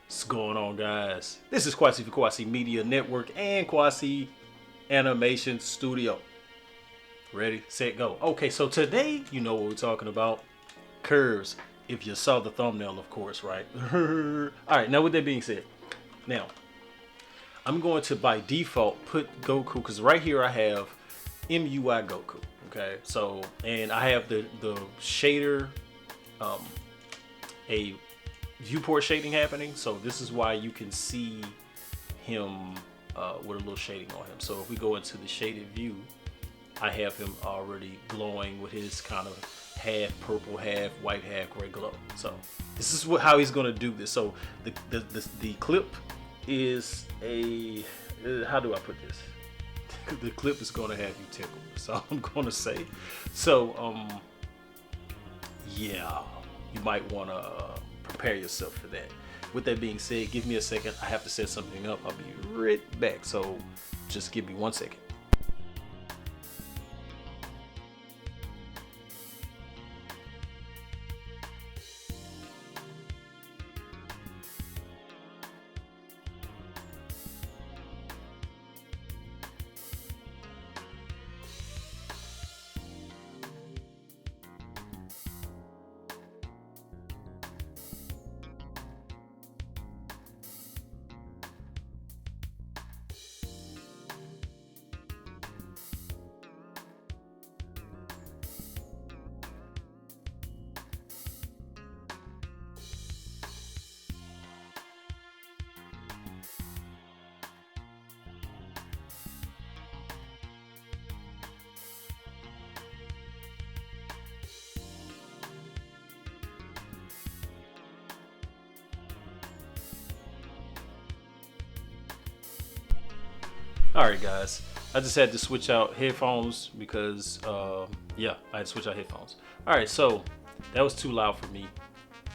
What's going on, guys? This is Kwasi for Kwasi Media Network and Kwasi Animation Studio. Ready, set, go. Okay, so today, you know what we're talking about. Curves. If you saw the thumbnail, of course, right? Alright, now with that being said, now, I'm going to, by default, put Goku, because right here I have MUI Goku, okay? So, and I have the shader, a viewport shading happening, so this is why you can see him with a little shading on him. So if we go into the shaded view, I have him already glowing with his kind of half purple, half white, half gray glow. So this is how he's going to do this. So the clip is a, how do I put this? The clip is going to have you tickled. So I'm going to say, so yeah, you might want to prepare yourself for that. With that being said, give me a second. I have to set something up. I'll be right back. So just give me 1 second. Alright guys, I just had to switch out headphones because, yeah, I had to switch out headphones. Alright, so that was too loud for me.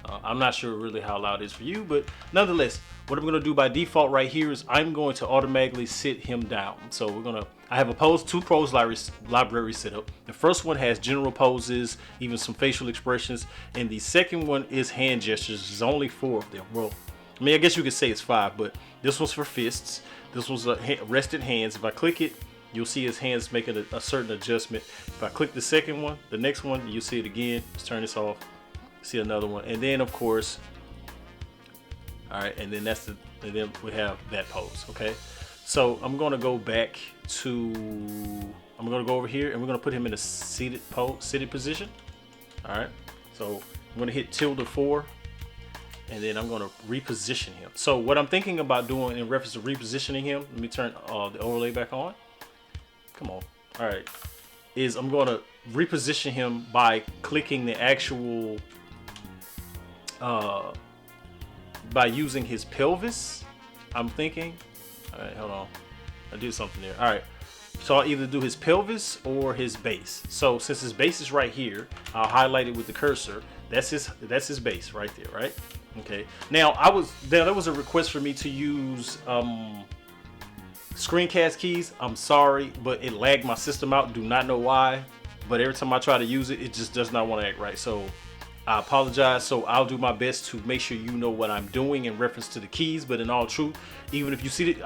I'm not sure really how loud it is for you, but nonetheless, what I'm going to do by default right here is I'm going to automatically sit him down. So I have two pose libraries set up. The first one has general poses, even some facial expressions, and the second one is hand gestures. There's only 4 of them. Well, I mean, I guess you could say it's 5, but this one's for fists. This one's rested hands. If I click it, you'll see his hands making a certain adjustment. If I click the second one, the next one, you'll see it again. Let's turn this off. See another one, and then of course, all right, and then and then we have that pose. Okay, so I'm gonna go back to, I'm gonna go over here, and we're gonna put him in a seated position. All right, so I'm gonna hit tilde 4. And then I'm going to reposition him. So what I'm thinking about doing in reference to repositioning him, let me turn the overlay back on. Come on. All right. Is I'm going to reposition him by clicking the actual, by using his pelvis, I'm thinking. All right, hold on. I did something there. All right. So I'll either do his pelvis or his base. So since his base is right here, I'll highlight it with the cursor. That's his base right there, right? Okay. Now there was a request for me to use screencast keys. I'm sorry, but it lagged my system out. Do not know why, but every time I try to use it, it just does not want to act right. So I apologize. So I'll do my best to make sure you know what I'm doing in reference to the keys. But in all truth, even if you see it,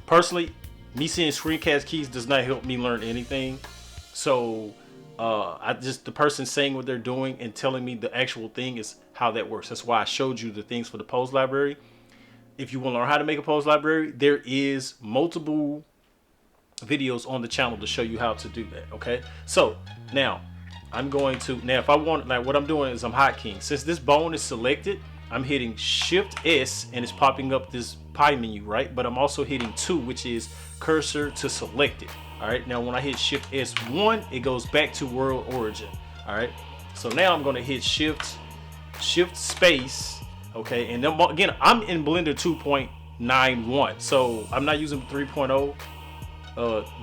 personally, me seeing screencast keys does not help me learn anything. So the person saying what they're doing and telling me the actual thing is how that works. That's why I showed you the things for the pose library. If you want to learn how to make a pose library, there is multiple videos on the channel to show you how to do that. Okay, so now if I want, like, what I'm doing is I'm hotkeying. Since this bone is selected, I'm hitting Shift S and it's popping up this pie menu, right? But I'm also hitting 2, which is cursor to select it. All right, now when I hit Shift S1, it goes back to world origin. All right, so now I'm going to hit Shift space. Okay, and then again, I'm in Blender 2.91, so I'm not using 3.0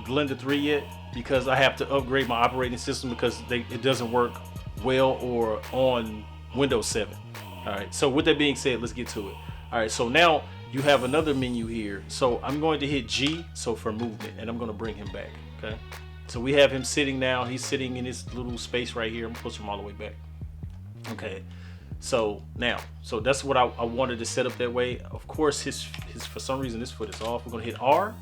Blender 3 yet because I have to upgrade my operating system because it doesn't work well or on Windows 7. All right, so with that being said, let's get to it. All right, so now you have another menu here. So I'm going to hit G, so for movement, and I'm going to bring him back. Okay, so we have him sitting now. He's sitting in this little space right here. I'm gonna push him all the way back. Okay, So now, so that's what I wanted to set up that way. Of course, his for some reason this foot is off. We're gonna hit R,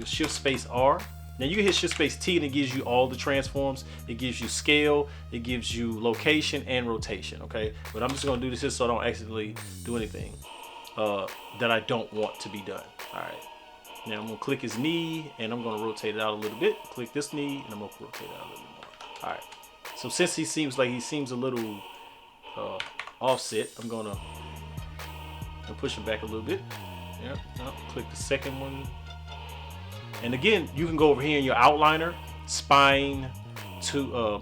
shift space R. Now you can hit shift space T and it gives you all the transforms. It gives you scale, it gives you location and rotation. Okay, but I'm just gonna do this just so I don't accidentally do anything that I don't want to be done. All right. Now I'm gonna click his knee and I'm gonna rotate it out a little bit. Click this knee and I'm gonna rotate it out a little bit more. All right. So since he seems a little offset, I'm gonna push him back a little bit. Yeah. Now click the second one. And again, you can go over here in your outliner, spine to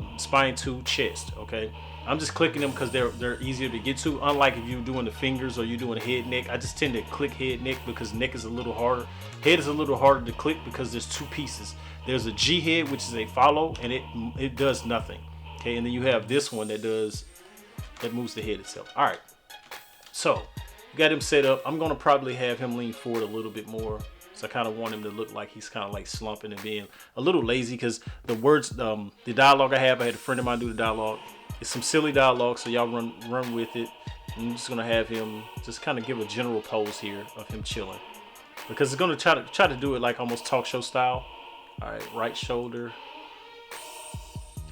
chest. Okay. I'm just clicking them because they're easier to get to. Unlike if you're doing the fingers or you're doing head, neck. I just tend to click head, neck because neck is a little harder. Head is a little harder to click because there's two pieces. There's a G head, which is a follow, and it does nothing. Okay, and then you have this one that moves the head itself. All right. So you got him set up. I'm gonna probably have him lean forward a little bit more. So I kind of want him to look like he's kind of like slumping and being a little lazy because the words, the dialogue I had a friend of mine do the dialogue. It's some silly dialogue, so y'all run with it. I'm just gonna have him just kind of give a general pose here of him chilling, because it's gonna try to do it like almost talk show style. All right, right shoulder.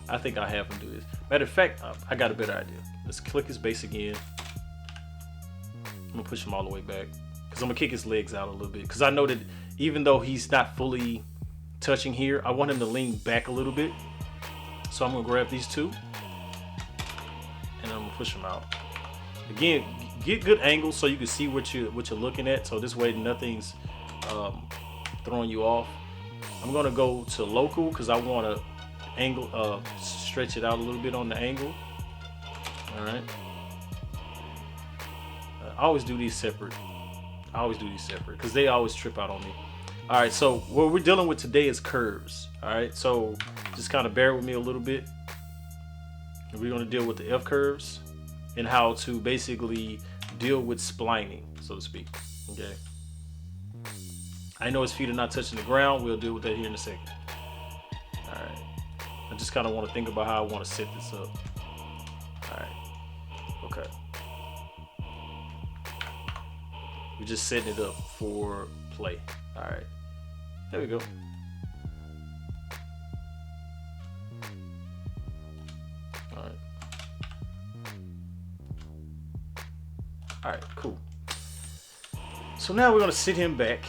I think I'll have him do this. Matter of fact, I got a better idea. Let's click his base again. I'm gonna push him all the way back because I'm gonna kick his legs out a little bit because I know that even though he's not fully touching here, I want him to lean back a little bit. So I'm gonna grab these two. And I'm gonna push them out. Again, get good angles so you can see what you're looking at. So this way nothing's throwing you off. I'm gonna go to local because I want to angle, stretch it out a little bit on the angle. All right. I always do these separate. Because they always trip out on me. All right. So what we're dealing with today is curves. All right. So just kind of bear with me a little bit. We're going to deal with the F curves and how to basically deal with splining, so to speak. Okay. I know his feet are not touching the ground. We'll deal with that here in a second. All right. I just kind of want to think about how I want to set this up. All right. Okay. We're just setting it up for play. All right. There we go. All right, cool. So now we're gonna sit him back.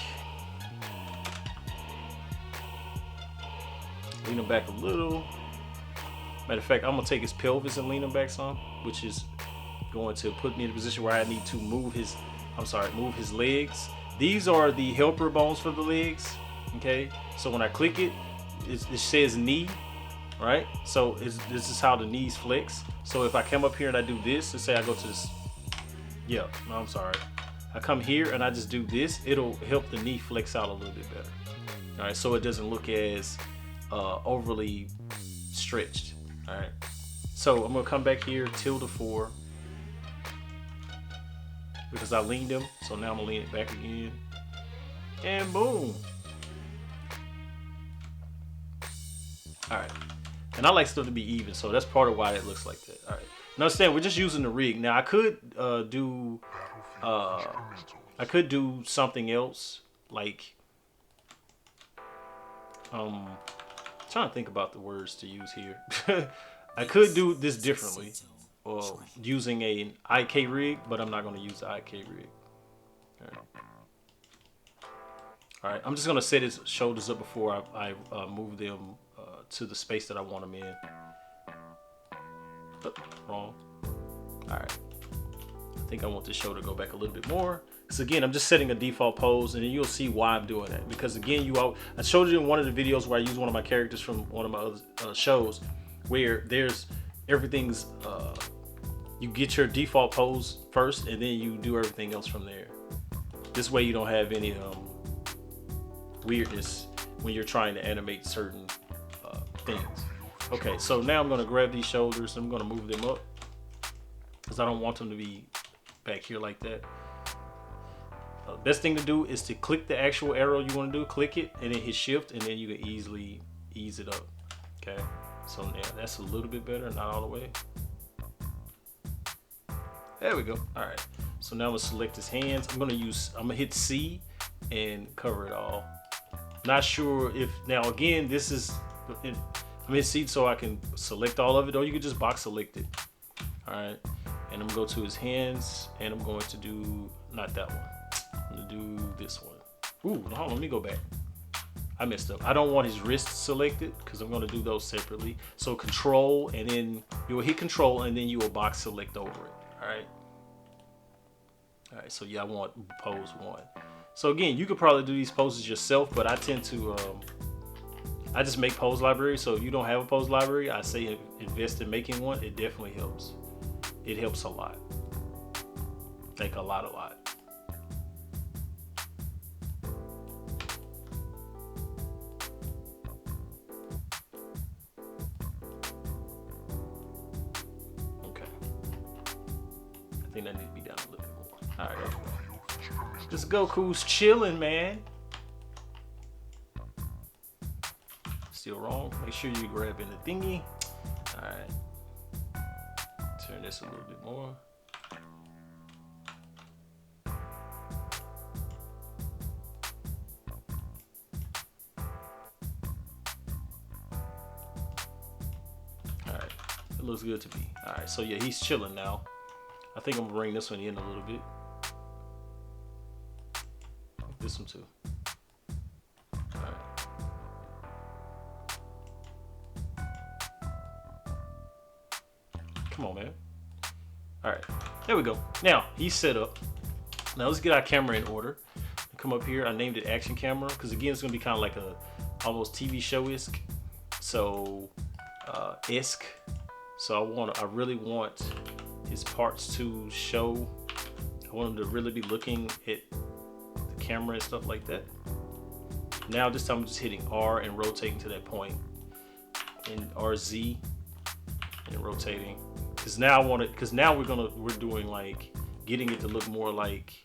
Lean him back a little. Matter of fact, I'm gonna take his pelvis and lean him back some, which is going to put me in a position where I need to move his legs. These are the helper bones for the legs, okay? So when I click it, it says knee, right? So this is how the knees flex. So if I come up here and I do this, let's say I go to this, yeah, no, I'm sorry. I come here and I just do this, it'll help the knee flex out a little bit better. All right, so it doesn't look as overly stretched. All right, so I'm gonna come back here, tilde 4, because I leaned him. So now I'm gonna lean it back again, and boom. All right, and I like stuff to be even, so that's part of why it looks like that. All right. Now understand, we're just using the rig. Now I could do something else, like trying to think about the words to use here. I could do this differently, using an IK rig, but I'm not going to use the IK rig. All right, I'm just going to set his shoulders up before I move them to the space that I want them in. Wrong. All right. I think I want this shoulder to go back a little bit more. So again, I'm just setting a default pose, and then you'll see why I'm doing that. Because again, I showed you in one of the videos where I used one of my characters from one of my other shows, where everything's you get your default pose first, and then you do everything else from there. This way, you don't have any weirdness when you're trying to animate certain things. Okay, so now I'm going to grab these shoulders and I'm going to move them up because I don't want them to be back here like that. Best thing to do is to click the actual arrow you want to do, click it, and then hit shift, and then you can easily ease it up. Okay, so yeah, that's a little bit better, not all the way. There we go. All right. So now I'm gonna select his hands. I'm gonna hit C and cover it all. Not sure if, now again, this is, I'm gonna hit C so I can select all of it, or you can just box select it. All right. And I'm gonna go to his hands and I'm going to do, not that one. I'm gonna do this one. Ooh, hold on, let me go back. I messed up. I don't want his wrists selected because I'm gonna do those separately. So control, and then you will hit control and then you will box select over it. All right. All right, so yeah, I want pose 1. So again, you could probably do these poses yourself, but I tend to, I just make pose library. So if you don't have a pose library, I say invest in making one. It definitely helps. It helps a lot. Like a lot. I think that needs to be done a little bit more. All right. This Goku's chilling, man. Still wrong. Make sure you're grabbing the thingy. All right. Turn this a little bit more. All right. It looks good to me. All right. So yeah, he's chilling now. I think I'm gonna bring this one in a little bit. This one too. All right. Come on, man. All right, there we go. Now he's set up. Now let's get our camera in order. Come up here. I named it action camera because again, it's gonna be kind of like a almost TV show-esque. So esque. So I really want his parts to show. I want him to really be looking at the camera and stuff like that. Now this time I'm just hitting R and rotating to that point, and RZ and rotating. Cause now I want it. Cause now we're doing like getting it to look more like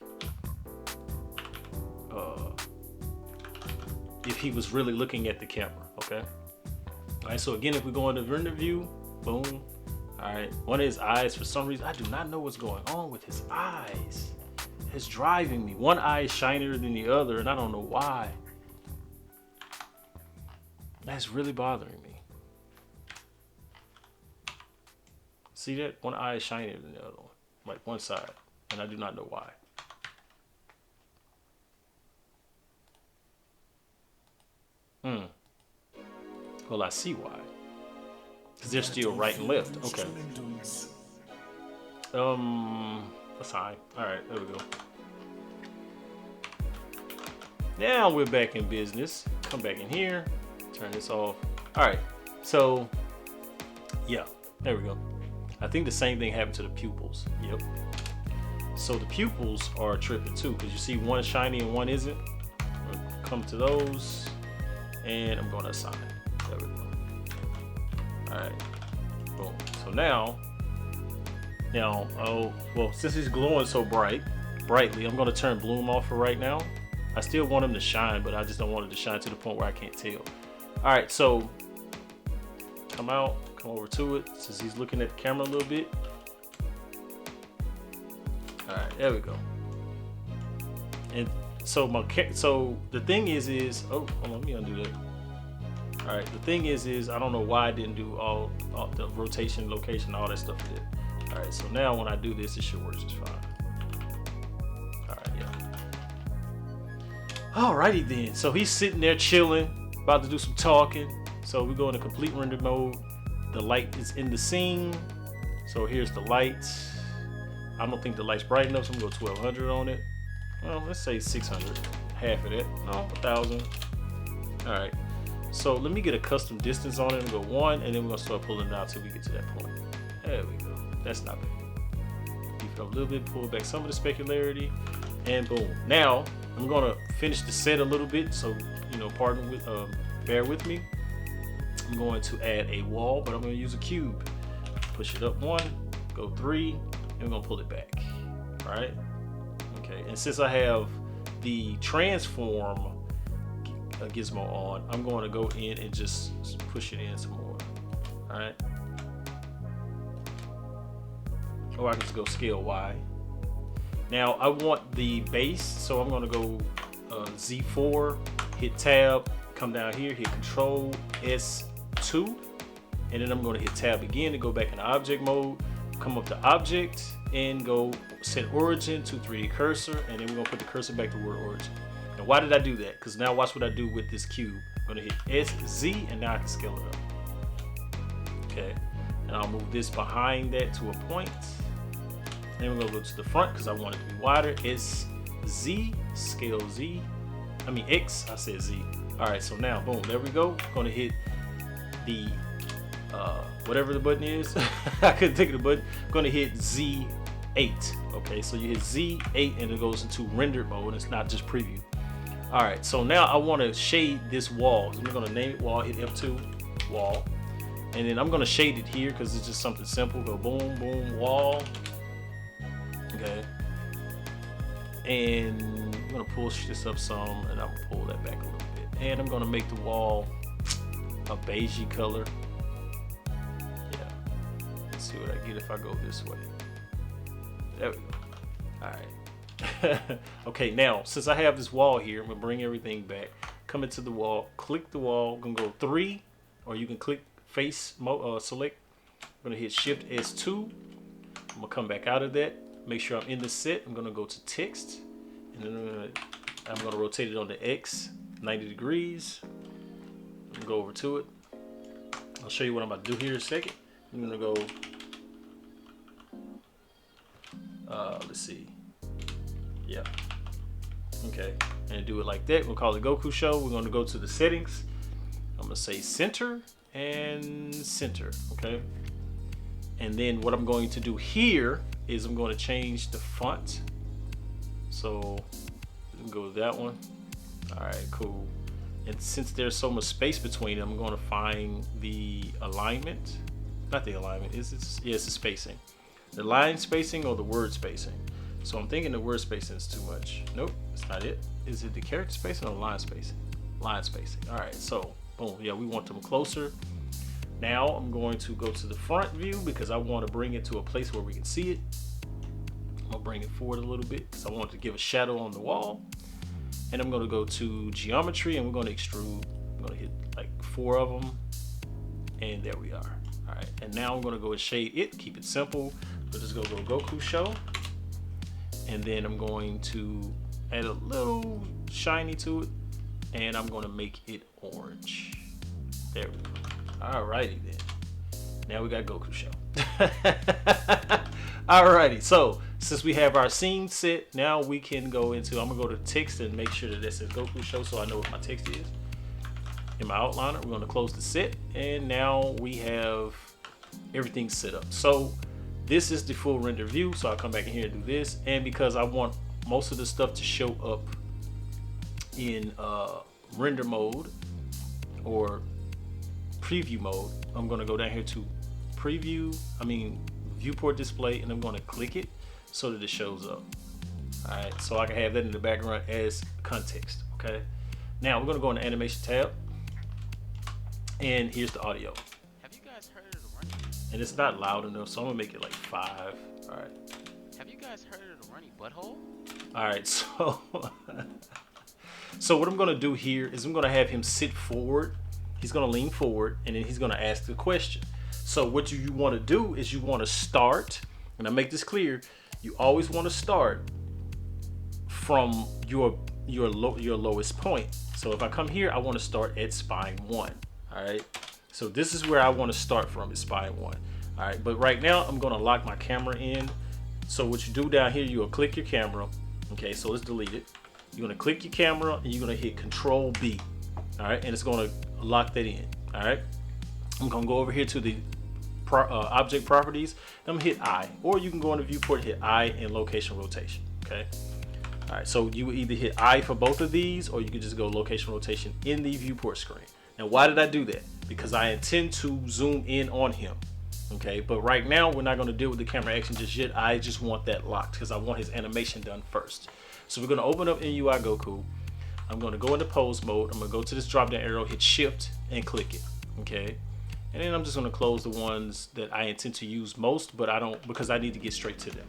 if he was really looking at the camera. Okay. All right. So again, if we go into render view, boom. All right, one of his eyes, for some reason, I do not know what's going on with his eyes. It's driving me. One eye is shinier than the other, and I don't know why. That's really bothering me. See that? One eye is shinier than the other one, like one side, and I do not know why. Well, I see why. Because they're still right and left. Okay. That's fine. Alright, there we go. Now we're back in business. Come back in here. Turn this off. Alright. So, yeah. There we go. I think the same thing happened to the pupils. Yep. So the pupils are tripping too. Because you see one is shiny and one isn't. I'm gonna come to those. And I'm going to assign. There we go. Alright, boom. So now, oh, well, since he's glowing so brightly, I'm gonna turn bloom off for right now. I still want him to shine, but I just don't want him to shine to the point where I can't tell. Alright, so come out, come over to it, since he's looking at the camera a little bit. Alright, there we go. And so the thing is, oh, hold on, let me undo that. All right, the thing is I don't know why I didn't do all the rotation, location, all that stuff I did. All right, so now when I do this, it should work just fine. All right, yeah. Alrighty then, so he's sitting there chilling, about to do some talking. So we go into complete render mode. The light is in the scene. So here's the light. I don't think the light's bright enough, so I'm gonna go 1200 on it. Well, let's say 600, half of that. No, 1000. All right. So let me get a custom distance on it and go 1, and then we're gonna start pulling it out till we get to that point. There we go. That's not bad. Beef it up a little bit, pull back some of the specularity, and boom. Now I'm gonna finish the set a little bit, so bear with me. I'm going to add a wall, but I'm gonna use a cube. Push it up 1, go 3, and we're gonna pull it back. All right. Okay. And since I have the transform gizmo on, I'm going to go in and just push it in some more. All right. or I can just go scale Y. Now I want the base, so I'm gonna go Z4, hit tab, come down here, hit Control S2, and then I'm gonna hit tab again to go back into object mode, come up to object and go set origin to 3D cursor, and then we're gonna put the cursor back to word origin. Now why did I do that? Because now watch what I do with this cube. I'm gonna hit SZ and now I can scale it up. Okay, and I'll move this behind that to a point. Then we're gonna go to the front because I want it to be wider. It's Z, scale Z. I mean X, I said Z. All right, so now, boom, there we go. Gonna hit the, whatever the button is. I couldn't think of the button. Gonna hit Z8. Okay, so you hit Z8 and it goes into rendered mode. It's not just preview. All right, so now I wanna shade this wall. So I'm gonna name it wall, hit F2, wall. And then I'm gonna shade it here because it's just something simple. Go boom, boom, wall. Okay, and I'm gonna push this up some, and I'll pull that back a little bit. And I'm gonna make the wall a beigey color. Yeah, let's see what I get if I go this way. There we go. All right. Okay, now since I have this wall here, I'm gonna bring everything back. Come into the wall, click the wall. I'm gonna go 3, or you can click face select. I'm gonna hit Shift S2. I'm gonna come back out of that. Make sure I'm in the set. I'm gonna go to text, and then I'm gonna rotate it on the X 90 degrees. I'm gonna go over to it. I'll show you what I'm about to do here in a second. I'm gonna go, let's see. Yeah. Okay. And do it like that. We'll call it Goku Show. We're gonna go to the settings. I'm gonna say center and center. Okay. And then what I'm going to do here is I'm going to change the font. So we can go with that one. All right, cool. And since there's so much space between them, I'm going to find the alignment. Not the alignment, it's the spacing. The line spacing or the word spacing. So I'm thinking the word spacing is too much. Nope, that's not it. Is it the character spacing or line spacing? Line spacing. All right, so boom, yeah, we want them closer. Now I'm going to go to the front view because I want to bring it to a place where we can see it. I'm gonna bring it forward a little bit because I want to give a shadow on the wall. And I'm gonna go to geometry and we're gonna extrude. I'm gonna hit like 4 of them. And there we are. All right, and now I'm gonna go and shade it, keep it simple. We'll just go Goku Show. And then I'm going to add a little shiny to it. And I'm gonna make it orange. There we go. Alrighty then. Now we got Goku Show. Alrighty, so since we have our scene set, now we can go into, I'm gonna go to text and make sure that it says Goku Show so I know what my text is. In my outliner, we're gonna close the set, and now we have everything set up. So this is the full render view, so I'll come back in here and do this. And because I want most of the stuff to show up in render mode or preview mode, I'm gonna go down here to viewport display, and I'm gonna click it so that it shows up. All right, so I can have that in the background as context. Okay, now we're gonna go in the animation tab, and here's the audio. Have you guys heard of the runny? And it's not loud enough, so I'm gonna make it like 5. All right. Have you guys heard of the runny butthole? All right, so so what I'm gonna do here is I'm gonna have him sit forward. He's gonna lean forward, and then he's gonna ask the question. So what you want to do is you want to start, and I make this clear. You always want to start from your lowest point. So if I come here, I want to start at spine 1. All right. So this is where I want to start from, is spine 1. All right. But right now I'm gonna lock my camera in. So what you do down here, you'll click your camera. Okay. So let's delete it. You're gonna click your camera and you're gonna hit Control B. All right, and it's gonna lock that in. All right, I'm gonna go over here to the object properties. I'm gonna hit I, or you can go into viewport, hit I and location rotation. Okay. All right, so you will either hit I for both of these, or you can just go location rotation in the viewport screen. Now, why did I do that? Because I intend to zoom in on him. Okay, but right now we're not gonna deal with the camera action just yet. I just want that locked because I want his animation done first. So we're gonna open up in UI Goku. I'm gonna go into pose mode. I'm gonna go to this drop down arrow, hit shift and click it. Okay. And then I'm just gonna close the ones that I intend to use most, but I don't, because I need to get straight to them.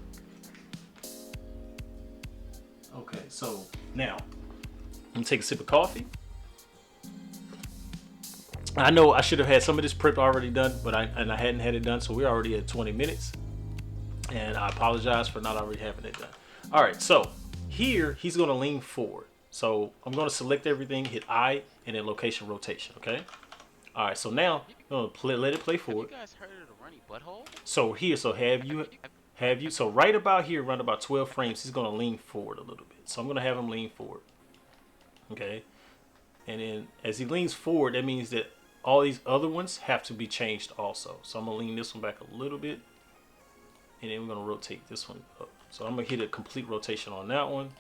Okay, so now I'm gonna take a sip of coffee. I know I should have had some of this prep already done, but I hadn't had it done, so we're already at 20 minutes. And I apologize for not already having it done. All right, so here he's gonna lean forward. So I'm gonna select everything, hit I, and then location rotation, okay? All right, so now I'm gonna let it play forward. Have you guys heard of the runny butthole? So here, so so right about here, around about 12 frames, he's gonna lean forward a little bit. So I'm gonna have him lean forward, okay? And then as he leans forward, that means that all these other ones have to be changed also. So I'm gonna lean this one back a little bit, and then we're gonna rotate this one up. So I'm gonna hit a complete rotation on that one,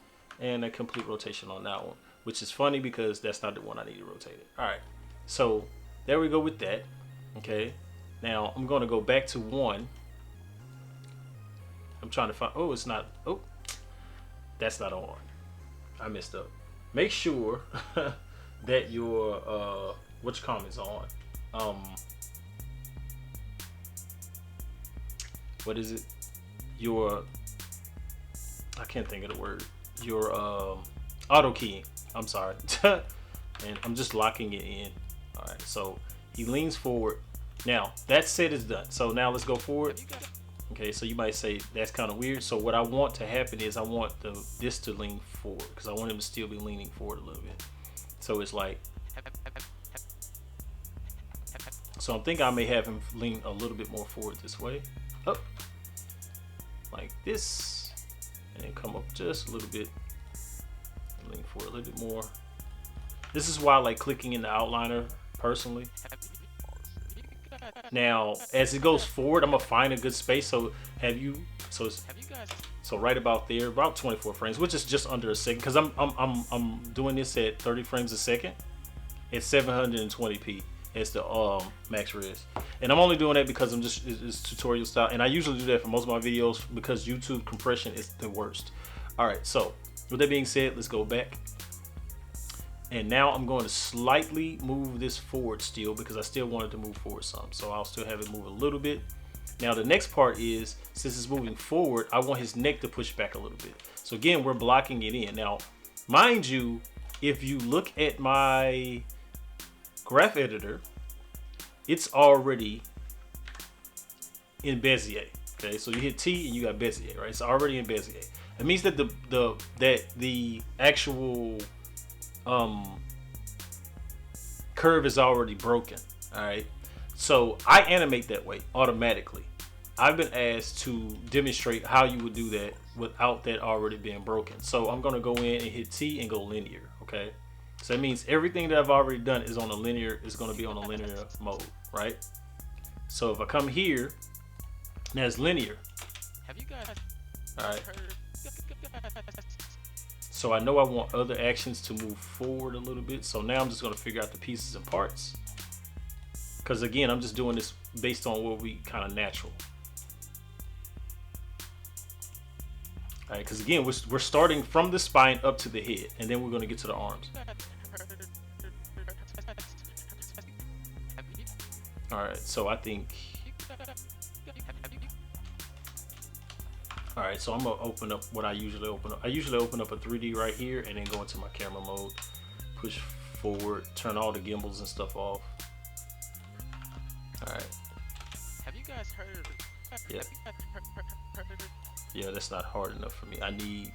and a complete rotation on that one, which is funny because that's not the one I need to rotate it. All right, so there we go with that. Okay, now I'm gonna go back to one. I'm trying to find, oh, it's not, oh, that's not on. I messed up. Make sure that your which comment's on. What is it? Your, I can't think of the word. Your auto keying. I'm sorry. And I'm just locking it in. All right, so he leans forward. Now that set is done. So now let's go forward. Okay, so you might say that's kind of weird. So what I want to happen is I want this to lean forward because I want him to still be leaning forward a little bit. So it's like, so I'm thinking I may have him lean a little bit more forward this way, up like this, and then come up just a little bit, and lean forward a little bit more. This is why I like clicking in the outliner personally. Now, as it goes forward, I'm gonna find a good space. So so right about there, about 24 frames, which is just under a second, because I'm doing this at 30 frames a second at 720p. It's the max res, and I'm only doing that because it's tutorial style, and I usually do that for most of my videos because YouTube compression is the worst. All right, so with that being said, let's go back. And now I'm going to slightly move this forward still because I still wanted to move forward some. So I'll still have it move a little bit. Now the next part is, since it's moving forward, I want his neck to push back a little bit. So again, we're blocking it in. Now, mind you, if you look at my graph editor, it's already in Bezier. Okay, so you hit T and you got Bezier, right? It's already in Bezier. It means that the actual curve is already broken. All right, so I animate that way automatically. I've been asked to demonstrate how you would do that without that already being broken. So I'm gonna go in and hit T and go linear. Okay, so that means everything that I've already done is on a linear, is gonna be on a linear mode, right? So if I come here, now it's linear. Have you guys All right. heard? So I know I want other actions to move forward a little bit. So now I'm just gonna figure out the pieces and parts. Because again, I'm just doing this based on what we kind of natural. All right, because again, we're starting from the spine up to the head, and then we're gonna get to the arms. All right, so I think, all right, so I'm gonna open up what I usually open up. I usually open up a 3D right here and then go into my camera mode, push forward, turn all the gimbals and stuff off. All right. Have you guys heard? Yeah. Yeah, that's not hard enough for me. I need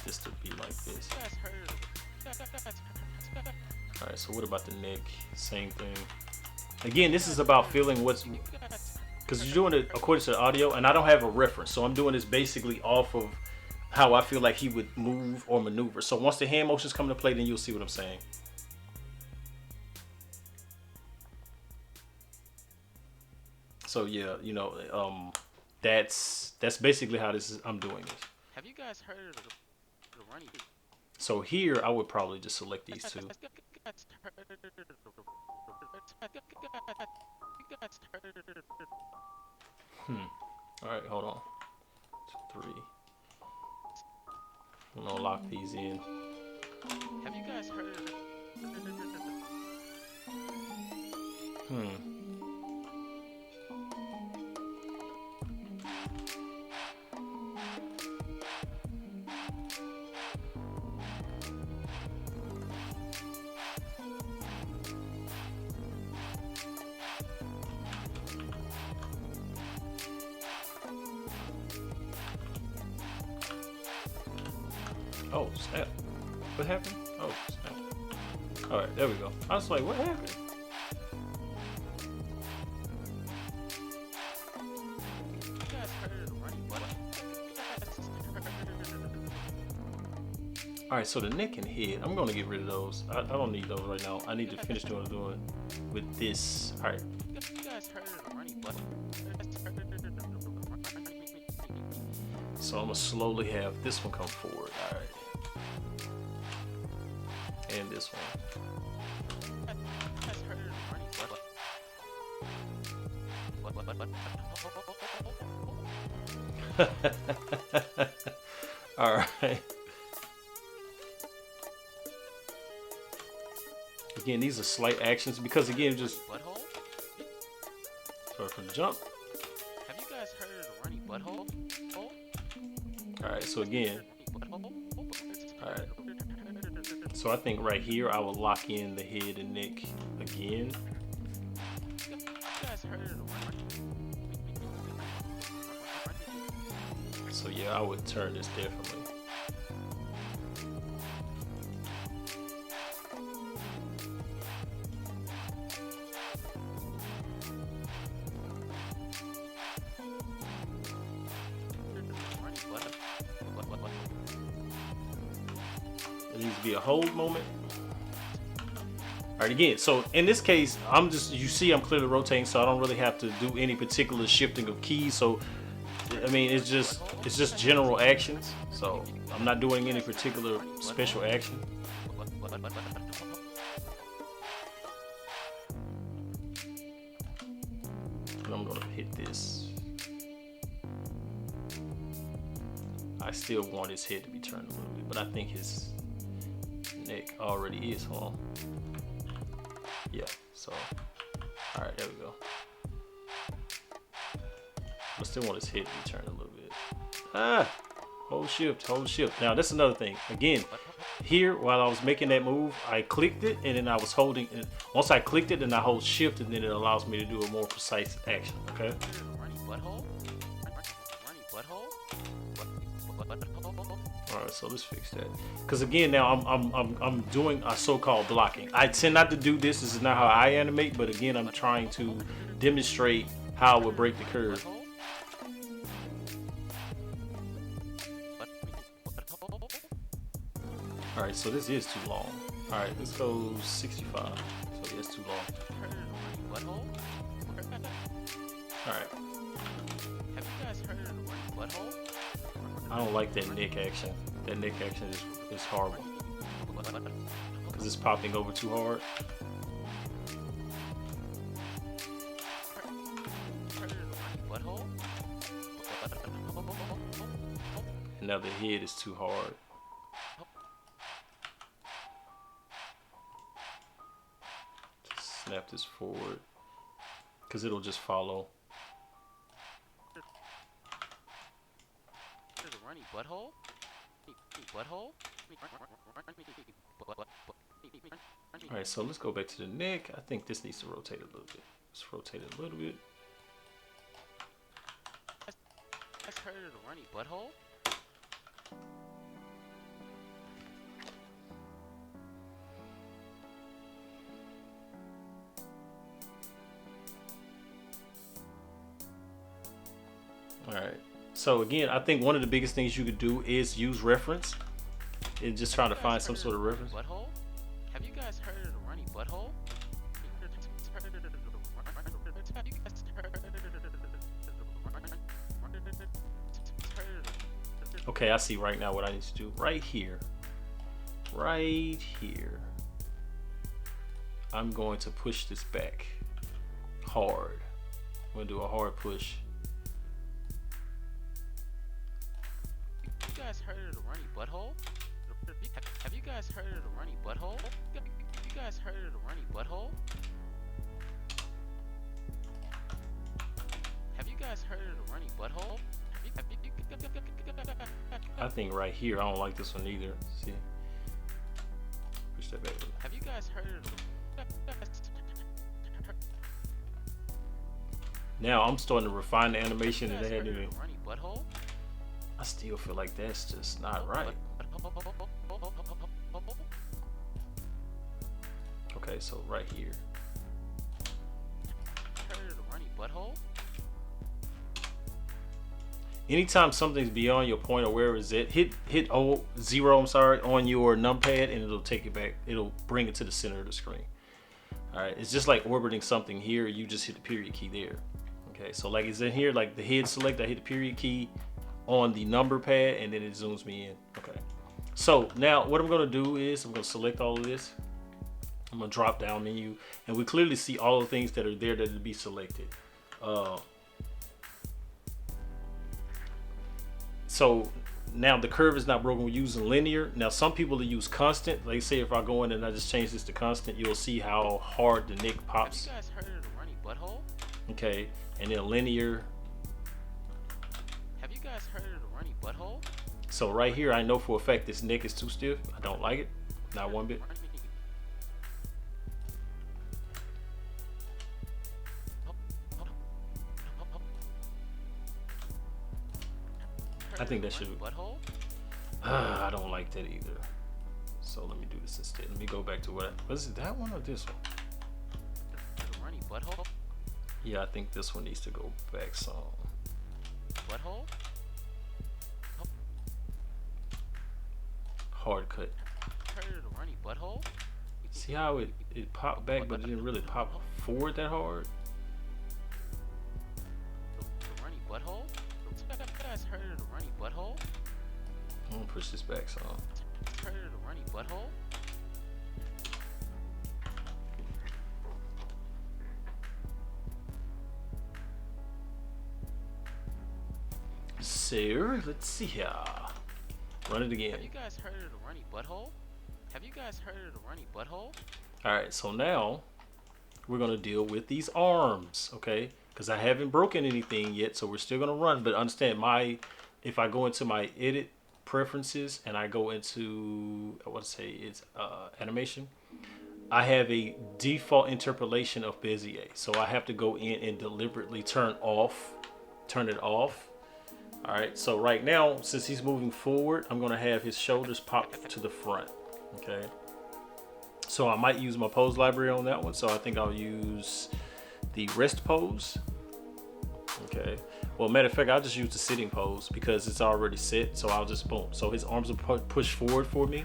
this to be like this. All right, so what about the neck? Same thing. Again, this is about feeling what's, because you're doing it according to the audio, and I don't have a reference, so I'm doing this basically off of how I feel like he would move or maneuver. So once the hand motions come into play, then you'll see what I'm saying. So yeah, you know, that's basically how this is. I'm doing this. Have you guys heard of the runny? So here, I would probably just select these two. All right, hold on. 2, 3. I'm gonna lock these in. Have you guys heard? Oh, snap. What happened? Oh, snap. Alright, there we go. I was like, what happened? Alright, so the neck and head, I'm gonna get rid of those. I don't need those right now. I need to finish doing what I'm doing with this. Alright. So I'm gonna slowly have this one come forward. Alright. And this one. Alright. Again, these are slight actions because again, just sorry for the jump. Have you guys heard of the runny butthole? Alright, so again. Alright. So I think right here I will lock in the head and neck again. So yeah, I would turn this definitely. There needs to be a hold moment. All right, again, so in this case, I'm just, you see I'm clearly rotating, so I don't really have to do any particular shifting of keys. So, I mean, it's just general actions. So I'm not doing any particular special action. And I'm gonna hit this. I still want his head to be turned a little bit, but I think his neck already is. Hold on. Yeah, so, all right, there we go. I still want his head to be turned a little bit. Hold shift. Now, that's another thing. Again, here, while I was making that move, I clicked it, and then I was holding it. Once I clicked it, then I hold shift, and then it allows me to do a more precise action, okay? All right, so let's fix that. Because again, now I'm doing a so-called blocking. I tend not to do this. This is not how I animate, but again, I'm trying to demonstrate how I would break the curve. All right, so this is too long. All right, let's go 65. So yeah, it's too long. All right. Have you guys heard of the runny butthole? I don't like that neck action. That neck action is horrible. Because it's popping over too hard. And now the head is too hard. Just snap this forward. Because it'll just follow. Butthole? Butthole? Alright, so let's go back to the neck. I think this needs to rotate a little bit. Let's rotate it a little bit. I've heard of the runny butthole? Alright. So again, I think one of the biggest things you could do is use reference and just trying to find some sort of reference. Butthole? Have you guys heard of the runny butthole? Okay, I see right now what I need to do. Right here. Right here. I'm going to push this back hard. I'm going to do a hard push. Have you guys heard of the runny butthole? Have you guys heard of the runny butthole? Have you guys heard of the runny butthole? guys heard of the runny butthole? I think right here, I don't like this one either. See? Push that back. Have you guys heard of Now I'm starting to refine the animation that they had to. runny butthole? I still feel like that's just not right. Okay, so right here. Heard of the runny butthole? Anytime something's beyond your point or where is it, hit 0, I'm sorry, on your numpad and it'll take it back. It'll bring it to the center of the screen. All right, it's just like orbiting something here. You just hit the period key there. Okay, so like it's in here, like the head select, I hit the period key on the number pad and then it zooms me in. Okay, so now what I'm gonna do is I'm gonna select all of this. I'm gonna drop down menu and we clearly see all the things that are there that will be selected. So now the curve is not broken. We're using linear. Now some people use constant. Like say if I go in and I just change this to constant, you'll see how hard the neck pops. Have you guys heard of the runny butthole? Okay, and then linear. Have you guys heard of the runny butthole? So right here, I know for a fact this neck is too stiff. I don't like it, not one bit. I think that should. I don't like that either. So let me do this instead. Let me go back to what was it, that one or this one? Runny butthole. Yeah, I think this one needs to go back some. Butthole. Hard cut. Heard of the runny butthole? See how it popped back, but it didn't really pop forward that hard. The runny butthole. You guys heard of the runny butthole? I'm gonna push this back some. Heard of the runny butthole? So let's see here. Run it again. Have you guys heard of the runny butthole? Have you guys heard of the runny butthole? All right, so now we're gonna deal with these arms, okay? Because I haven't broken anything yet, so we're still gonna run. But understand if I go into my edit preferences and I go into it's animation, I have a default interpolation of Bezier, so I have to go in and deliberately turn it off. All right, so right now, since he's moving forward, I'm gonna have his shoulders pop to the front, okay? So I might use my pose library on that one. So I think I'll use the rest pose. Okay. Well, matter of fact, I'll just use the sitting pose because it's already set. So I'll just boom. So his arms will push forward for me.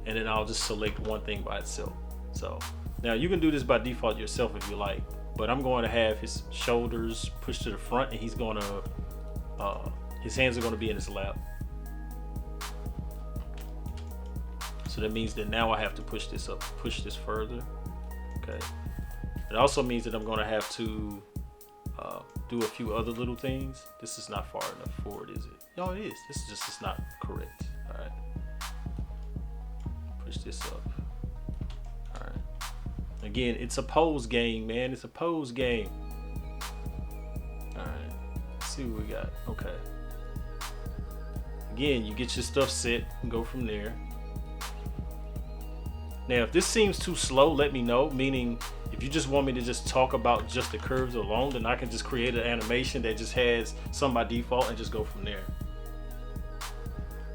And then I'll just select one thing by itself. So now you can do this by default yourself if you like. But I'm going to have his shoulders pushed to the front and he's going to, his hands are going to be in his lap. So that means that now I have to push this up, push this further. Okay. It also means that I'm going to have to do a few other little things. This is not far enough forward, is it? No, it is. This is just it's not correct. All right. Push this up. All right. Again, it's a pose game, man. It's a pose game. All right. Let's see what we got. Okay. Again, you get your stuff set and go from there. Now, if this seems too slow, let me know. Meaning, if you just want me to just talk about just the curves alone, then I can just create an animation that just has some by default and just go from there.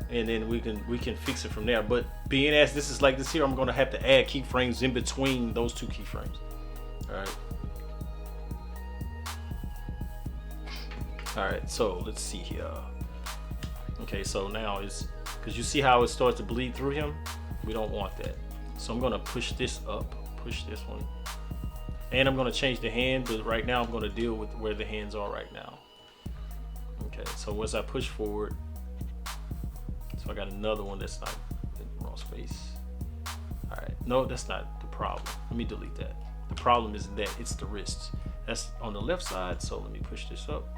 And then we can fix it from there. But being as this is like this here, I'm going to have to add keyframes in between those two keyframes. All right. All right. So let's see here. Okay. So now it's because you see how it starts to bleed through him. We don't want that. So I'm gonna push this up, push this one. And I'm gonna change the hand, but right now I'm gonna deal with where the hands are right now. Okay, so once I push forward, so I got another one that's not in the wrong space. All right, no, that's not the problem. Let me delete that. The problem isn't that, it's the wrists. That's on the left side, so let me push this up.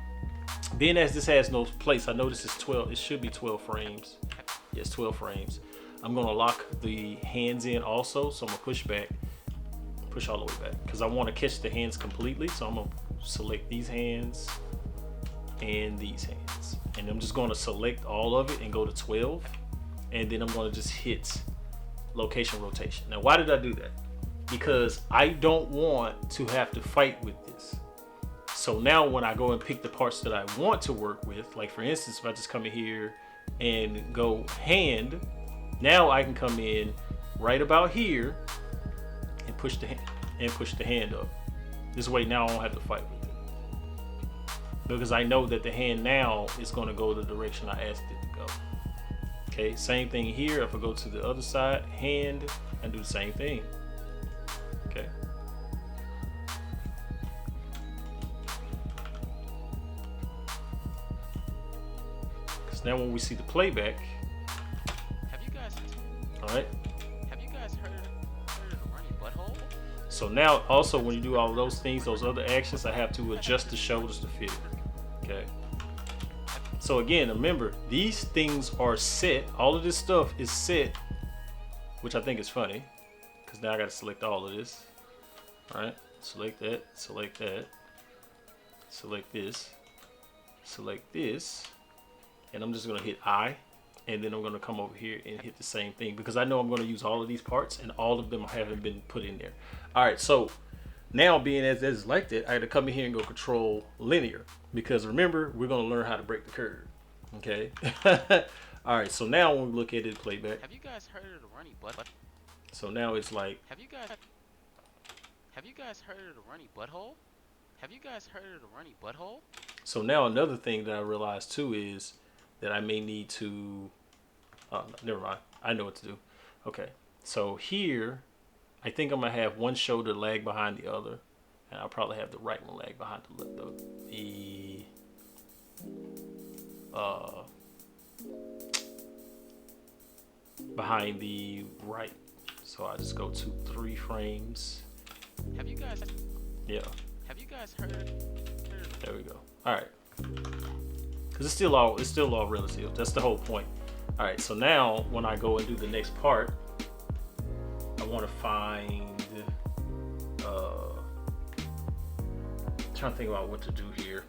Being as this has no place, I know this is 12, it should be 12 frames. Yes, 12 frames. I'm gonna lock the hands in also, so I'm gonna push back, push all the way back, because I want to catch the hands completely. So I'm gonna select these hands, and these hands. And I'm just going to select all of it and go to 12. And then I'm going to just hit location rotation. Now, why did I do that? Because I don't want to have to fight with this. So now when I go and pick the parts that I want to work with, like for instance, if I just come in here and go hand, now I can come in right about here and push the hand up. This way now I don't have to fight with it. Because I know that the hand now is going to go the direction I asked it to go. Okay, same thing here. If I go to the other side, hand, and do the same thing. Okay. Because now when we see the playback, Have you guys? all right. Have you guys heard of the runny butthole? So now also when you do all of those things, those other actions, I have to adjust the shoulders to fit it. Okay. So again, remember, these things are set. All of this stuff is set, which I think is funny, because now I got to select all of this. All right, select that, select that, select this, and I'm just gonna hit I, and then I'm gonna come over here and hit the same thing, because I know I'm gonna use all of these parts, and all of them haven't been put in there. All right, so now being as is like that, I had to come in here and go control linear, because remember, we're gonna learn how to break the curve. Okay. All right, so now when we look at it playback, Have you guys heard of the runny butt? so now it's like, Have you guys heard of the runny butthole? Have you guys heard of the runny butthole? so now another thing that I realized too is that I may need to, oh, never mind, I know what to do. Okay, so here, I think I'm gonna have one shoulder lag behind the other, and I'll probably have the right one lag behind the behind the right. So I just go to 3 frames. Have you guys? Yeah, Have you guys heard? there we go. All right, because it's still all relative. That's the whole point. All right, so now when I go and do the next part, I want to find. Trying to think about what to do here.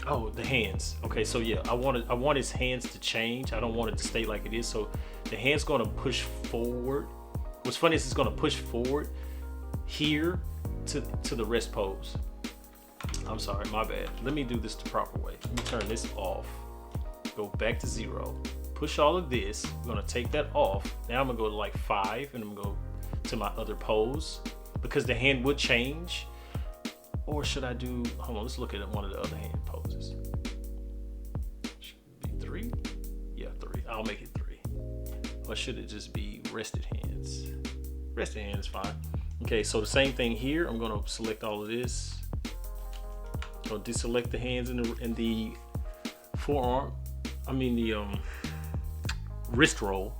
Oh, the hands. Okay, so yeah, I want his hands to change. I don't want it to stay like it is. So the hand's gonna push forward. What's funny is it's gonna push forward here to the rest pose. I'm sorry, my bad. Let me do this the proper way. Let me turn this off. Go back to 0. Push all of this. I'm gonna take that off. Now I'm gonna go to like 5, and I'm gonna go to my other pose, because the hand would change. Or should I do, hold on, let's look at one of the other hand poses. Should it be 3? Yeah, 3. I'll make it 3. Or should it just be rested hands? Rested hand is fine. Okay, so the same thing here. I'm gonna select all of this. I'll deselect the hands in the forearm. I mean the wrist roll.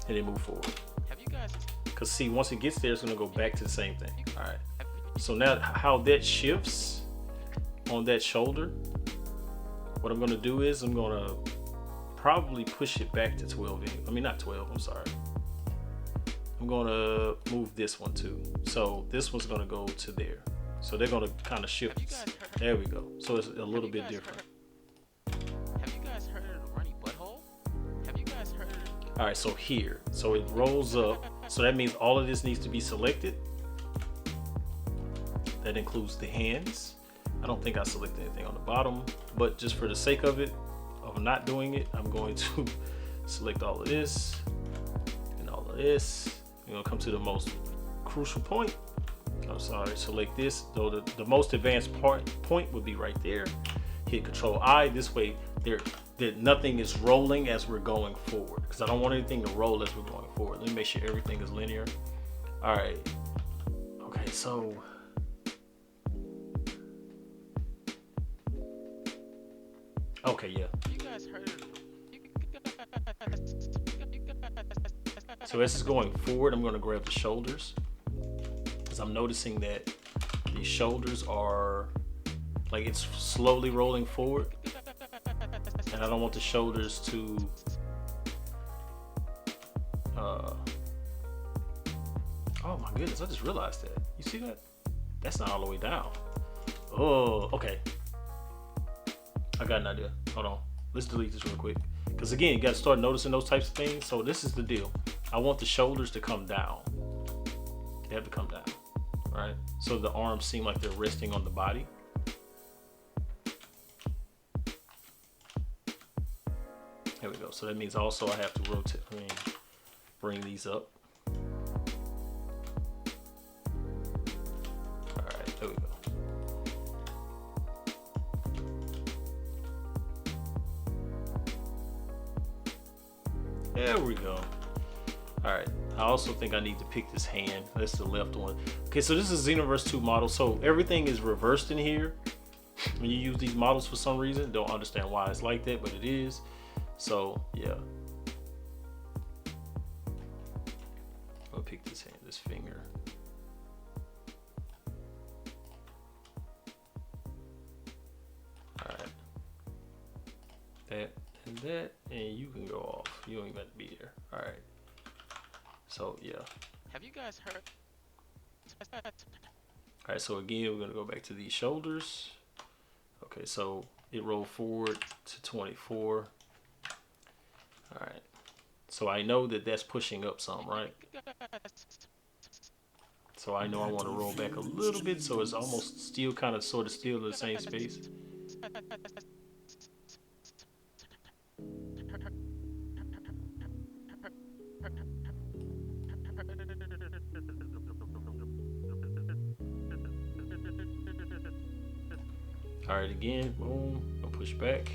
And then move forward. Have you guys? Because see, once it gets there, it's gonna go back to the same thing. All right. So now how that shifts on that shoulder, what I'm gonna do is I'm gonna probably push it back to 12. I mean, not 12, I'm sorry. I'm gonna move this one too. So this one's gonna go to there. So they're gonna kind of shift. There we go. So it's a little bit different. Have you guys heard of the runny butthole? Have you guys heard? All right, so here, so it rolls up. So that means all of this needs to be selected. That includes the hands. I don't think I selected anything on the bottom, but just for the sake of it, of not doing it, I'm going to select all of this and all of this. You're gonna come to the most crucial point. I'm sorry, select this. Though the most advanced point would be right there. Hit Control I. This way, that nothing is rolling as we're going forward, because I don't want anything to roll as we're going forward. Let me make sure everything is linear. All right. Okay, so. Okay, yeah. You guys heard? So as it's going forward, I'm going to grab the shoulders, because I'm noticing that these shoulders are like it's slowly rolling forward, and I don't want the shoulders to Oh my goodness, I just realized that. You see that? That's not all the way down. Oh, okay. I got an idea. Hold on. Let's delete this real quick. Because again, you got to start noticing those types of things. So this is the deal. I want the shoulders to come down. They have to come down, right? So the arms seem like they're resting on the body. There we go. So that means also I have to rotate, bring these up. All right, there we go. There we go. All right. I also think I need to pick this hand. That's the left one. Okay, so this is Xenoverse 2 model. So everything is reversed in here. When you use these models for some reason, don't understand why it's like that, but it is. So yeah. I'll pick this hand, this finger. All right. That and that, and you can go off. You don't even have to be there. All right. So yeah. Have you guys heard? All right. So again, we're gonna go back to these shoulders. Okay. So it rolled forward to 24. All right. So I know that that's pushing up some, right? So I know I want to roll back a little bit, so it's almost still kind of sort of still in the same space. All right, again, boom, I'll push back.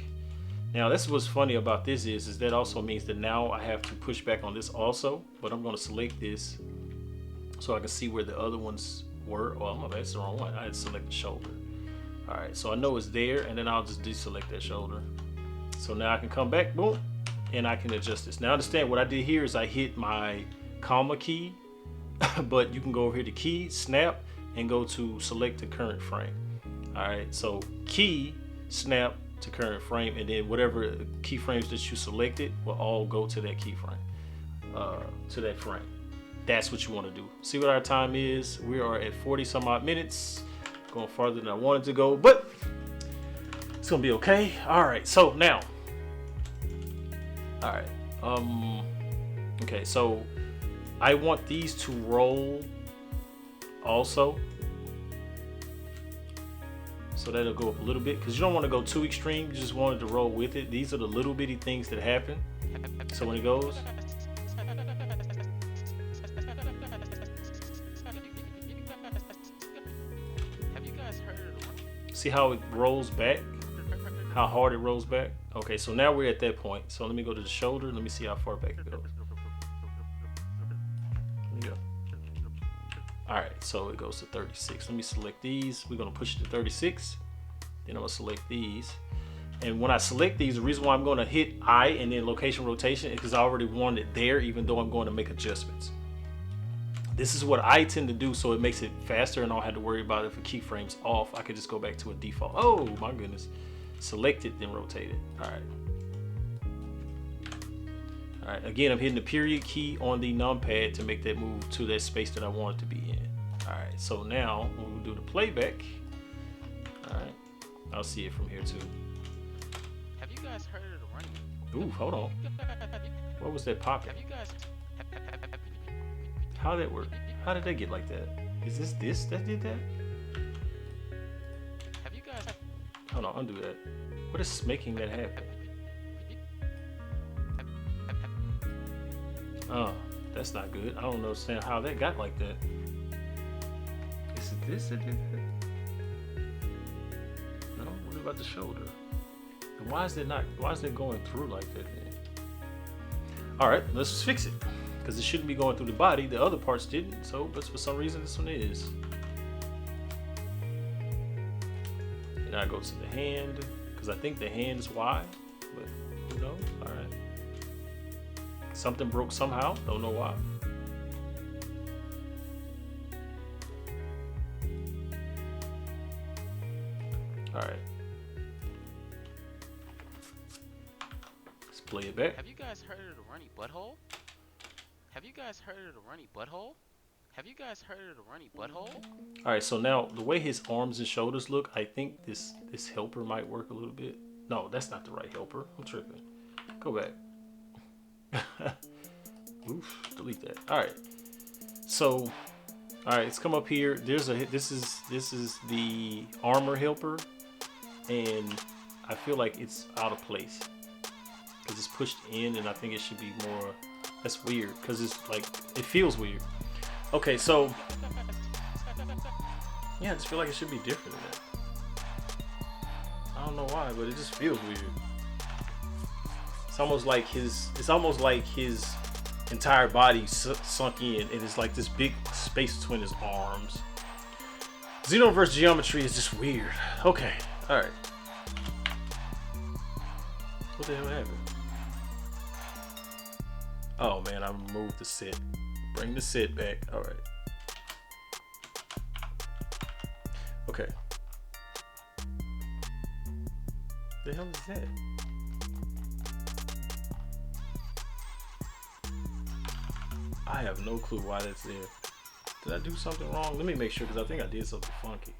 Now, this is what's funny about this is that also means that now I have to push back on this also, but I'm going to select this so I can see where the other ones were. Oh, my bad, that's the wrong one. I had to select the shoulder. All right, so I know it's there, and then I'll just deselect that shoulder. So now I can come back, boom, and I can adjust this. Now, understand what I did here is I hit my comma key, but you can go over here to key, snap, and go to select the current frame. All right, so key, snap to current frame, and then whatever keyframes that you selected will all go to that keyframe, to that frame. That's what you want to do. See what our time is. We are at 40 some odd minutes, going farther than I wanted to go, but it's gonna be okay. All right, so now, all right, okay, so I want these to roll also. So that'll go up a little bit because you don't want to go too extreme. You just want it to roll with it. These are the little bitty things that happen. So when it goes, Have you guys heard of the see how it rolls back? How hard it rolls back? Okay, so now we're at that point. So let me go to the shoulder. Let me see how far back it goes. There you go. All right, so it goes to 36. Let me select these. We're gonna push it to 36. Then I'm gonna select these. And when I select these, the reason why I'm gonna hit I and then location rotation is because I already want it there, even though I'm going to make adjustments. This is what I tend to do, so it makes it faster and I don't have to worry about it if a keyframe's off. I could just go back to a default. Oh my goodness. Select it, then rotate it. All right. All right, again, I'm hitting the period key on the numpad to make that move to that space that I want it to be in. All right, so now when we do the playback, all right, I'll see it from here too. Have you guys heard of the running? Ooh, hold on. What was that popping? Have you guys? How did that work? How did that get like that? Is this that did that? Have you guys? Hold on, undo that. What is making that happen? Oh, that's not good. I don't understand how that got like that. Is it this that did that? No, what about the shoulder? And why is it going through like that then? All right, let's just fix it. Because it shouldn't be going through the body. The other parts didn't, so, but for some reason this one is. And I go to the hand, because I think the hand is wide, but who knows? All right. Something broke somehow, don't know why. All right. Let's play it back. Have you guys heard of the runny butthole? Have you guys heard of the runny butthole? Have you guys heard of the runny butthole? All right, so now the way his arms and shoulders look, I think this helper might work a little bit. No, that's not the right helper. I'm tripping. Go back. Oof, delete that. All right. So, all right, let's come up here. This is the armor helper, and I feel like it's out of place because it's pushed in, and I think it should be more. That's weird because it's like it feels weird. Okay, so yeah, I just feel like it should be different than that. I don't know why, but it just feels weird. It's almost like his entire body sunk in, and it's like this big space between his arms. Xenoverse geometry is just weird. Okay, all right. What the hell happened? Oh man, I removed the set. Bring the set back. All right. Okay. The hell is that? I have no clue why that's there. Did I do something wrong? Let me make sure, because I think I did something funky.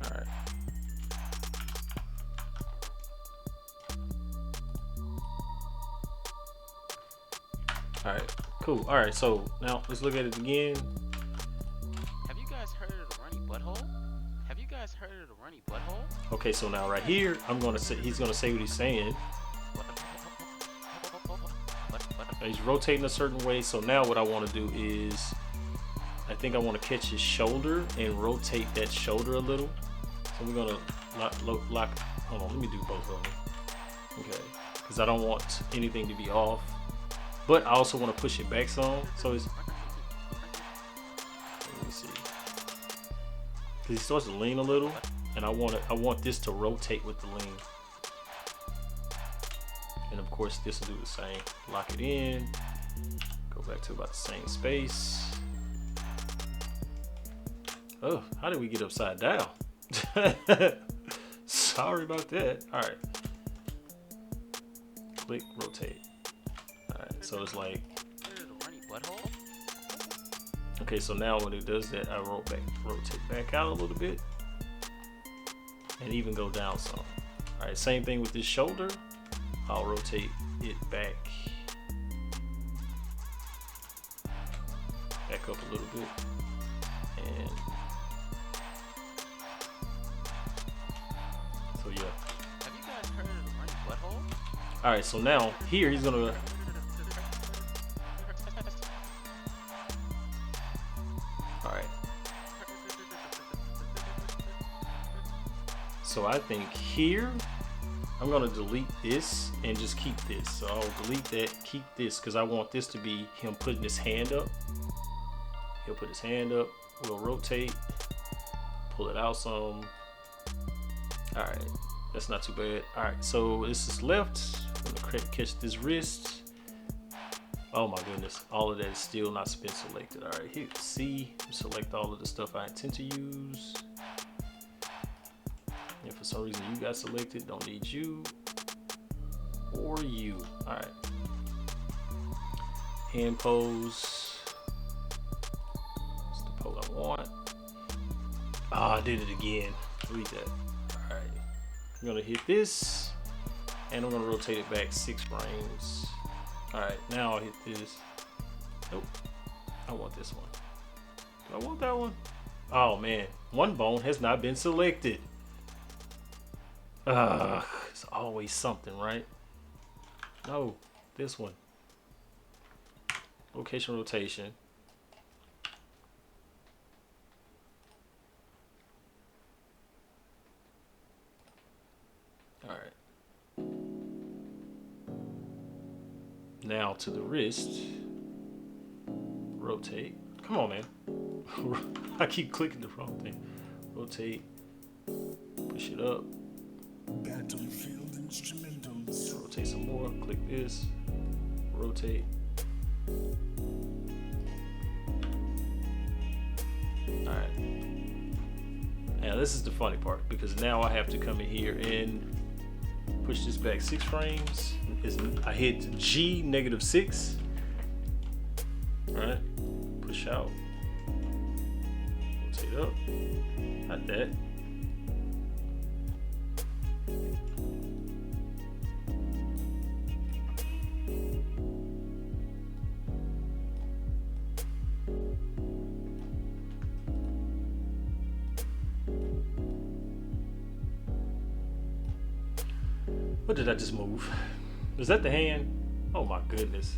Alright. Alright, cool. Alright, so now let's look at it again. Have you guys heard of the runny butthole? Have you guys heard of the runny butthole? Okay, so now right here, he's gonna say what he's saying. He's rotating a certain way, so now what I want to do is I think I want to catch his shoulder and rotate that shoulder a little. So we're gonna lock hold on, let me do both of them. Okay, because I don't want anything to be off, but I also want to push it back some. So it's, let me see, because he starts to lean a little, and I want this to rotate with the lean. And of course this will do the same. Lock it in, go back to about the same space. Oh, how did we get upside down? Sorry about that. All right, click rotate. All right, so it's like, okay, so now when it does that, I rotate back out a little bit and even go down some. All right, same thing with this shoulder. I'll rotate it back up a little bit, and so yeah. Have you guys heard of the runny butthole? All right, so now here he's gonna. All right. So I think here I'm gonna delete this and just keep this. So I'll delete that, keep this, because I want this to be him putting his hand up. He'll put his hand up, we'll rotate, pull it out some. All right, that's not too bad. All right, so this is left. I'm gonna catch this wrist. Oh my goodness, all of that is still not been selected. All right, hit C, select all of the stuff I intend to use. And for some reason you got selected, don't need you or you. All right, hand pose. That's the pose I want. Ah, I did it again. Delete that. All right, I'm gonna hit this and I'm gonna rotate it back 6 frames. All right, now I'll hit this. Nope, I want this one. Do I want that one? Oh man, one bone has not been selected. It's always something, right? No, this one. Location rotation. All right. Now to the wrist. Rotate. Come on, man. I keep clicking the wrong thing. Rotate. Push it up. Battlefield instrumentals. Rotate some more. Click this. Rotate. Alright. Now this is the funny part, because now I have to come in here and push this back 6 frames. I hit G -6. Alright, push out, rotate up, not that. What did I just move? Is that the hand? Oh my goodness.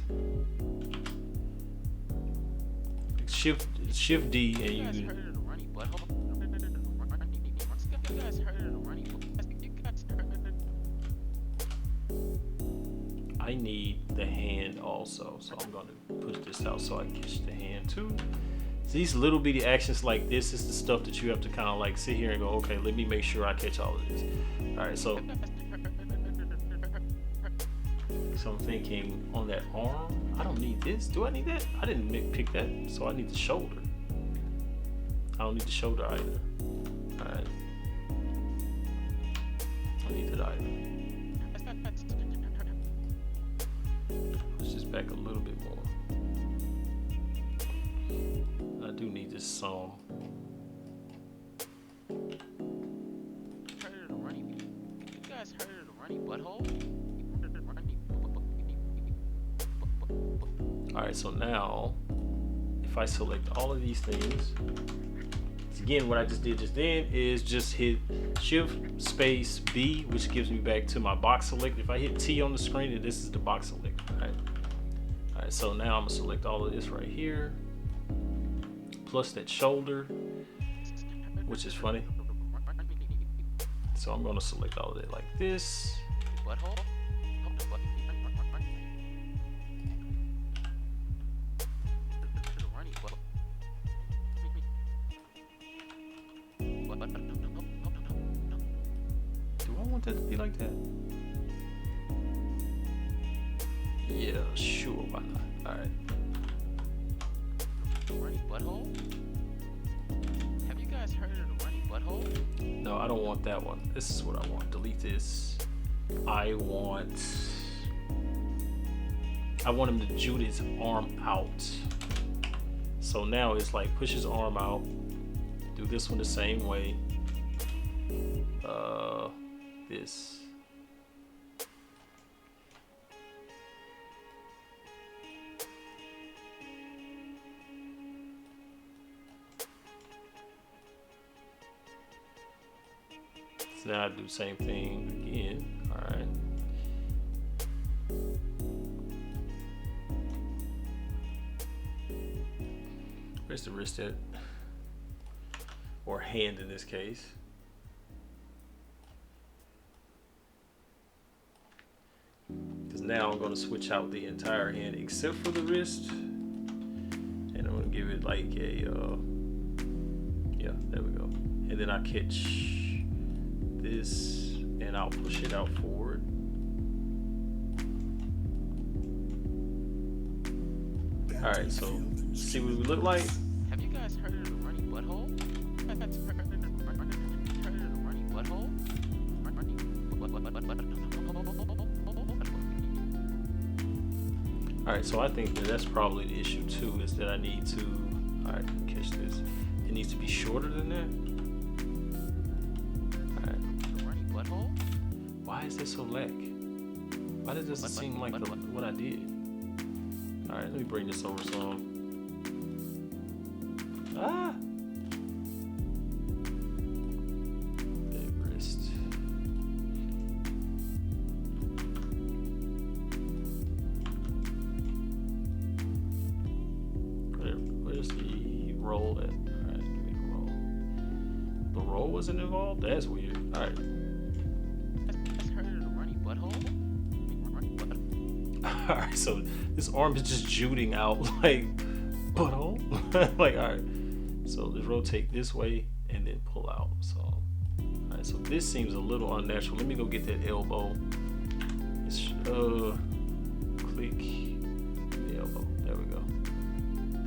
Shift D and you guys heard of the runny butthole? You guys heard of the runny butthole? You guys heard of... I need the hand also. So I'm gonna push this out so I can catch the hand too. These little bitty actions like this is the stuff that you have to kind of like sit here and go, okay, let me make sure I catch all of this. Alright, so I'm thinking on that arm, I don't need this. Do I need that? I didn't pick that, so I need the shoulder. I don't need the shoulder either. Alright. I need that either. Push this back a little bit more. I do need this some. You guys heard of the runny butthole? Alright, so now if I select all of these things, again what I just did just then is just hit Shift space B, which gives me back to my box select. If I hit T on the screen, then this is the box select. Alright, so now I'm gonna select all of this right here, plus that shoulder, which is funny. So I'm gonna select all of it like this. Butthole? Do I want that to be like that? Yeah, sure, why not? Alright. The runny butthole? Have you guys heard of the runny butthole? No, I don't want that one. This is what I want. Delete this. I want him to jute his arm out. So now it's like push his arm out. Do this one the same way. This. So now I do the same thing again. All right. Where's the wrist at? Or hand in this case. Because now I'm going to switch out the entire hand except for the wrist. And I'm going to give it like a, yeah, there we go. And then I catch this and I'll push it out forward. Alright, so see what we look like? Have you guys heard of the runny butthole? Heard of the runny butthole? Alright, so I think that's probably the issue too, is that I need to, alright, catch this. It needs to be shorter than that. Alright. The runny butthole? Why is this so lack? Why does this seem like what I did? Alright, let me bring this over some. Ah! Okay, wrist. Where's the roll at? Alright, give me the roll. The roll wasn't involved? That's weird. Alright. Has heard of the runny butthole? Alright, so this arm is just juting out like butthole. Like, alright. So let's rotate this way and then pull out. So, alright, so this seems a little unnatural. Let me go get that elbow. It's, click the elbow. There we go.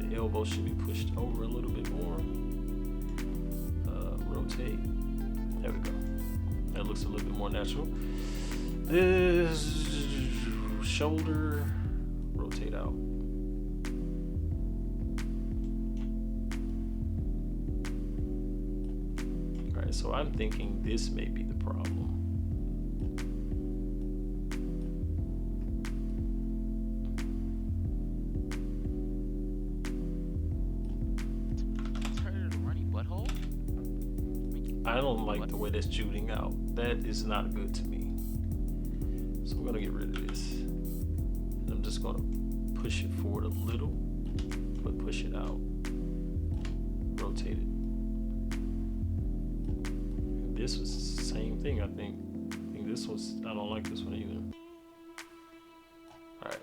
The elbow should be pushed over a little bit more. Rotate. There we go. That looks a little bit more natural. This shoulder, rotate out. right, so I'm thinking this may be the problem. Predator runny butthole? I don't like the way that's shooting out. That is not good to me. So we're gonna get rid of this. I'm just gonna push it forward a little, but push it out. Rotate it. This was the same thing, I think. This was, I don't like this one either. Alright.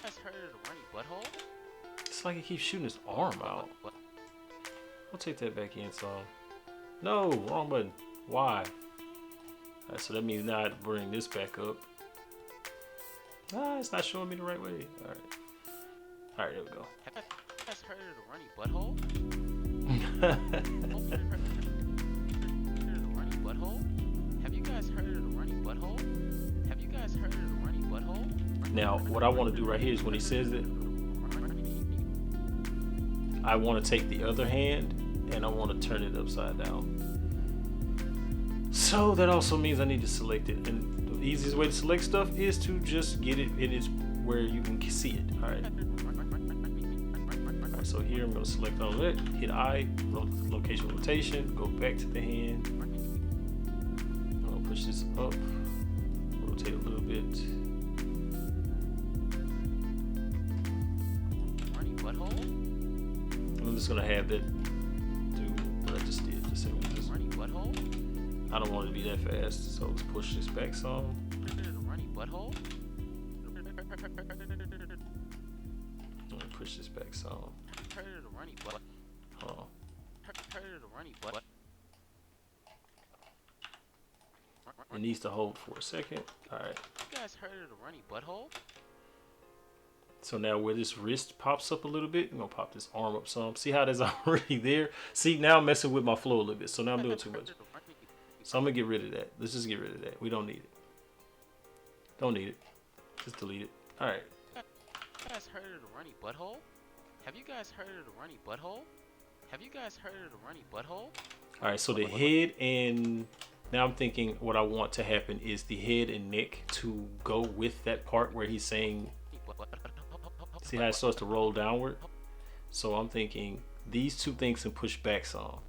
Guys heard of the runny butthole? It's like he keeps shooting his arm out. I'll take that back in, so. No, wrong button. Why? Alright, so that means now I bring this back up. Ah, it's not showing me the right way. Alright. Alright, there we go. Have you guys heard of the runny butthole? Runny butthole? Have you guys heard of the runny butthole? Have you guys heard of the runny butthole? Now, what I want to do right here is when he says it, I want to take the other hand and I want to turn it upside down. So that also means I need to select it. And the easiest way to select stuff is to just get it in its where you can see it. Alright. Alright, so here I'm going to select all of it, hit I, location rotation, go back to the hand. I'm going to push this up, rotate a little bit. Runny butthole? I'm just gonna have that do what I just did. Just Runny butthole? I don't want it to be that fast, so let's push this back some. Runny butthole? I'm gonna push this back some. Predator runny butt. Hold on. Predator runny butt. It needs to hold for a second. Alright. You guys heard of the runny butthole? So now where this wrist pops up a little bit, I'm gonna pop this arm up some. See how that's already there? See, now I'm messing with my flow a little bit, so now I'm doing too much. So I'm gonna get rid of that. Let's just get rid of that. We don't need it. Don't need it. Just delete it. Alright. You guys heard of the runny butthole? Have you guys heard of the runny butthole? Have you guys heard of the runny butthole? Alright, so the head and now I'm thinking what I want to happen is the head and neck to go with that part where he's saying, see how it starts to roll downward? So I'm thinking these two things can push back some.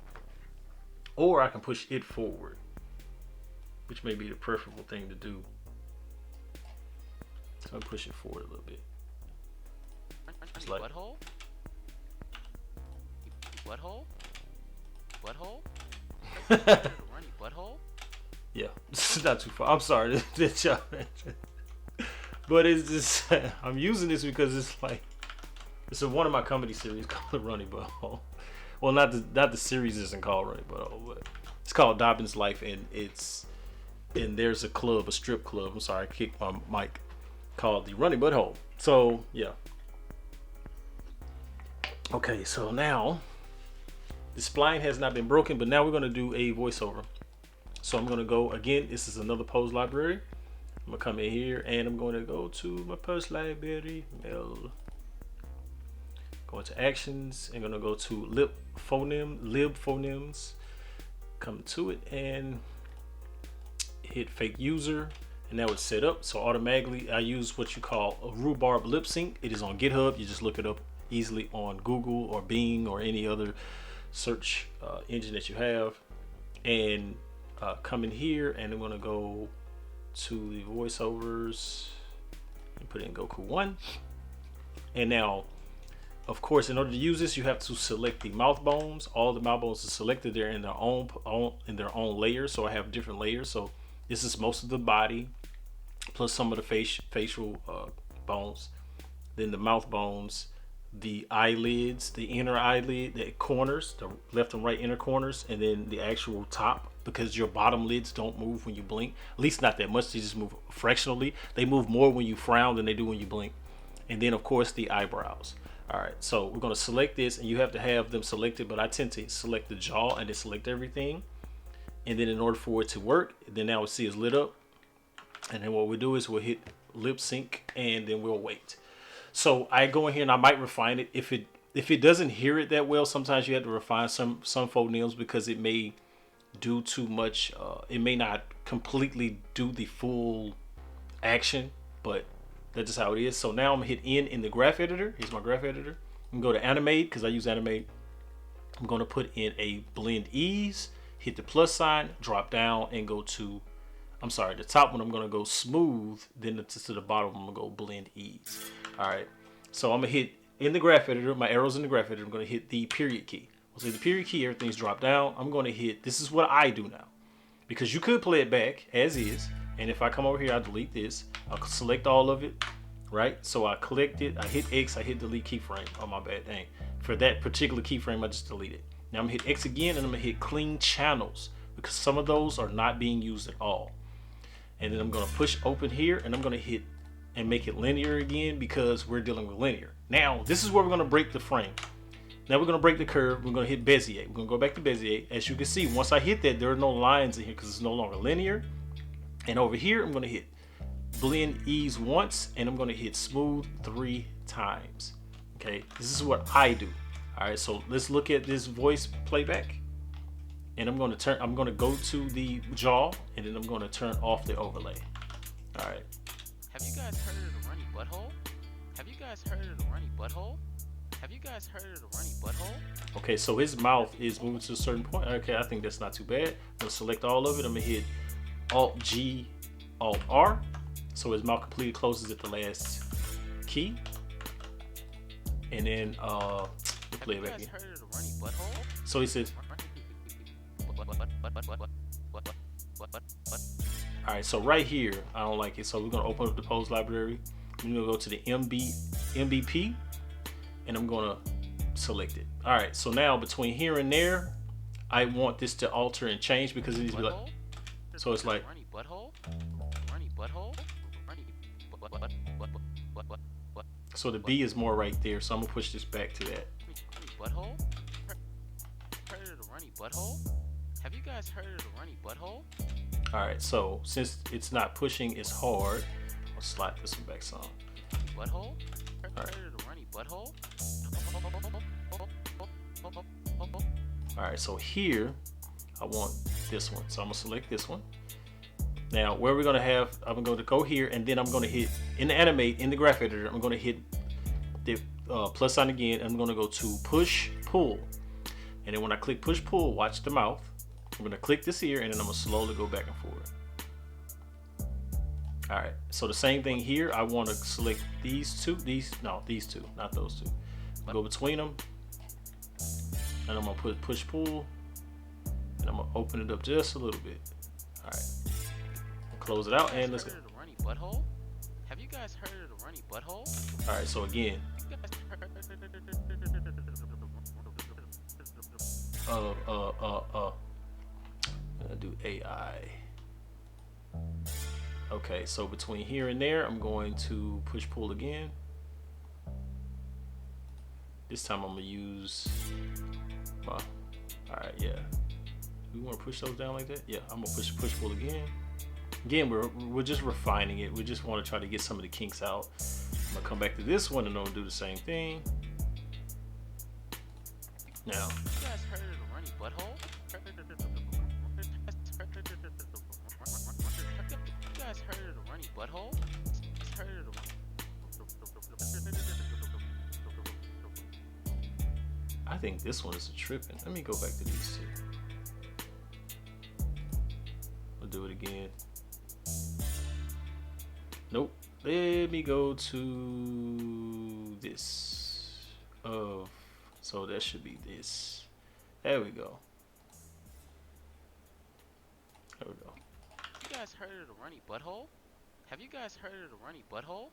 Or I can push it forward, which may be the preferable thing to do. So I'm push it forward a little bit. It's like butthole? Butthole? Butthole? Runny butthole? yeah, it's not too far. I'm sorry, but it's just I'm using this because it's like it's one of my comedy series called The Runny Butthole. Well, not the series isn't called Runny Butthole, but it's called Dobbin's Life, and there's a club, a strip club. I'm sorry, I kicked my mic, called The Runny Butthole. So yeah. Okay, so now the spline has not been broken, but now we're gonna do a voiceover. So I'm gonna go again. This is another pose library. I'm gonna come in here and I'm going to go to my pose library, mail. Go into actions. I'm gonna go to lib phonemes. Come to it and hit fake user, and now it's set up. So automatically I use what you call a rhubarb lip sync. It is on GitHub. You just look it up easily on Google or Bing or any other search engine that you have, and come in here and I'm gonna go to the voiceovers and put in Goku 1. And now of course in order to use this you have to select the mouth bones. All the mouth bones are selected. They're in their own layers, so I have different layers. So this is most of the body plus some of the facial bones, then the mouth bones, the eyelids, the inner eyelid, the corners, the left and right inner corners, and then the actual top, because your bottom lids don't move when you blink, at least not that much. They just move fractionally. They move more when you frown than they do when you blink. And then of course the eyebrows. All right, so we're going to select this, and you have to have them selected, but I tend to select the jaw and then select everything. And then in order for it to work, then now we'll see it's lit up, and then what we do is we'll hit lip sync and then we'll wait. So I go in here and I might refine it. If it doesn't hear it that well, sometimes you have to refine some phonemes because it may do too much. It may not completely do the full action, but that's just how it is. So now I'm gonna hit N in the graph editor. Here's my graph editor. I'm gonna go to animate because I use animate. I'm gonna put in a blend ease, hit the plus sign, drop down, and go to, I'm sorry, the top one I'm gonna go smooth, then to the bottom I'm gonna go blend ease. All right, so I'm gonna hit in the graph editor, my arrows in the graph editor, I'm gonna hit the period key. So the period key, everything's dropped down. I'm gonna hit, this is what I do now, because you could play it back as is, and if I come over here, I delete this, I'll select all of it, right? So I collect it, I hit X, I hit delete keyframe. Oh, my bad, dang. For that particular keyframe, I just deleted. Now I'm gonna hit X again, and I'm gonna hit clean channels, because some of those are not being used at all. And then I'm gonna push open here, and I'm gonna hit and make it linear again, because we're dealing with linear. Now, this is where we're gonna break the frame. Now we're gonna break the curve, we're gonna hit Bezier. We're gonna go back to Bezier. As you can see, once I hit that, there are no lines in here because it's no longer linear. And over here, I'm gonna hit blend ease once, and I'm gonna hit smooth 3 times. Okay, this is what I do. All right, so let's look at this voice playback. And I'm gonna go to the jaw, and then I'm gonna turn off the overlay. All right. Have you guys heard of the runny butthole? Have you guys heard of the runny butthole? Have you guys heard of the runny butthole? Okay, so his mouth is moving to a certain point. Okay, I think that's not too bad. I'm gonna select all of it. I'm gonna hit Alt G, Alt R. So his mouth completely closes at the last key. And then the playback. Have you guys heard of the runny butthole? So he says, all right, so right here, I don't like it. So we're gonna open up the pose library. We're gonna go to the MBP, and I'm gonna select it. All right, so now between here and there, I want this to alter and change because it needs to be like, so it's like, runny butthole, runny butthole, runny so the B is more right there. So I'm gonna push this back to that. butthole. Heard of the runny butthole? Have you guys heard of the runny butthole? All right, so since it's not pushing as hard, I'll slide this one back some. Butthole? All right. Heard of the runny butthole? All right, so here I want this one, so I'm gonna select this one. Now where we're gonna have, I'm going to go here, and then I'm gonna hit in the animate in the graph editor. I'm gonna hit the plus sign again, and I'm gonna go to push pull, and then when I click push pull, watch the mouth. I'm gonna click this here, and then I'm gonna slowly go back and forth. All right, so the same thing here. I want to select these two, these two, not those two. Go between them, and I'm gonna put push pull, and I'm gonna open it up just a little bit. All right, close it out, and let's go. Heard of the runny butthole? Have you guys heard of the runny butthole? All right, so again, I'm gonna do AI. Okay, so between here and there, I'm going to push pull again. This time I'm gonna use my, all right, yeah. We want to push those down like that? Yeah, I'm gonna push pull again. Again, we're just refining it. We just want to try to get some of the kinks out. I'm gonna come back to this one, and I'm gonna do the same thing. Now, You guys heard of the runny butthole? You guys heard of the runny butthole? Heard of the I think this one is a tripping. Let me go back to these two. We'll do it again. Nope. Let me go to this. Oh, so that should be this. There we go. There we go. You guys heard of the runny butthole? Have you guys heard of the runny butthole?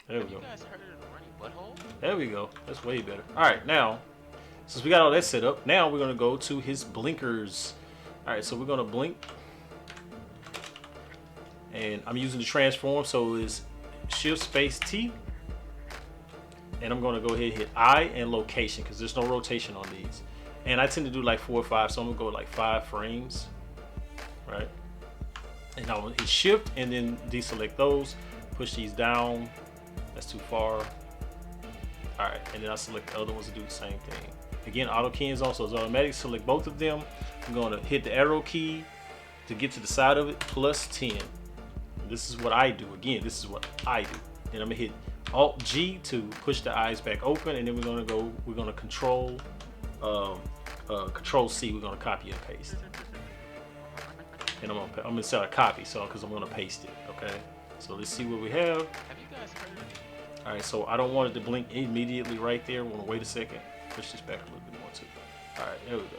There we Have go. you guys heard of the runny butthole? There we go. That's way better. All right, now, since we got all that set up, now we're gonna go to his blinkers. All right, so we're gonna blink, and I'm using the transform, so it's Shift Space T, and I'm gonna go ahead and hit I and location because there's no rotation on these, and I tend to do like 4 or 5, so I'm gonna go like 5 frames, right? And I'll hit Shift and then deselect those, push these down. That's too far. All right, and then I select the other ones to do the same thing. Again, auto key is also automatic. Select both of them, I'm gonna hit the arrow key to get to the side of it, plus 10. This is what I do. Again, this is what I do. And I'm gonna hit Alt G to push the eyes back open, and then we're gonna Control Control C. We're gonna copy and paste. And I'm inside a copy, so because I'm gonna paste it. Okay. So let's see what we have. Have you guys heard? All right. So I don't want it to blink immediately right there. We're gonna wait a second. Push this back a little bit more too. All right. There we go.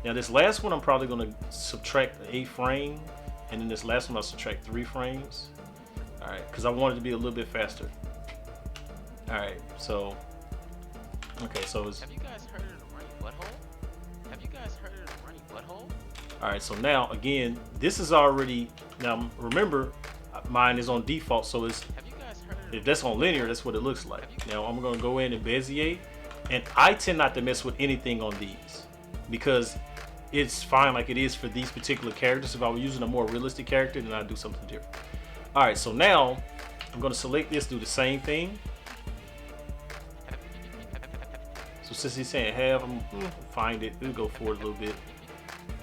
Now this last one, I'm probably gonna subtract 8 frame, and then this last one I'll subtract 3 frames. All right, because I want it to be a little bit faster. All right, so okay, so it's. Have you guys heard of the runny butthole? Have you guys heard of the runny butthole? All right, so now again, this is already now. Remember, mine is on default, so it's. Have you guys heard of If that's on linear, that's what it looks like. Now I'm gonna go in and Bezier, and I tend not to mess with anything on these because it's fine like it is for these particular characters. If I were using a more realistic character, then I'd do something different. All right, so now I'm gonna select this, do the same thing. So since he's saying have, I'm find it. We'll go forward a little bit,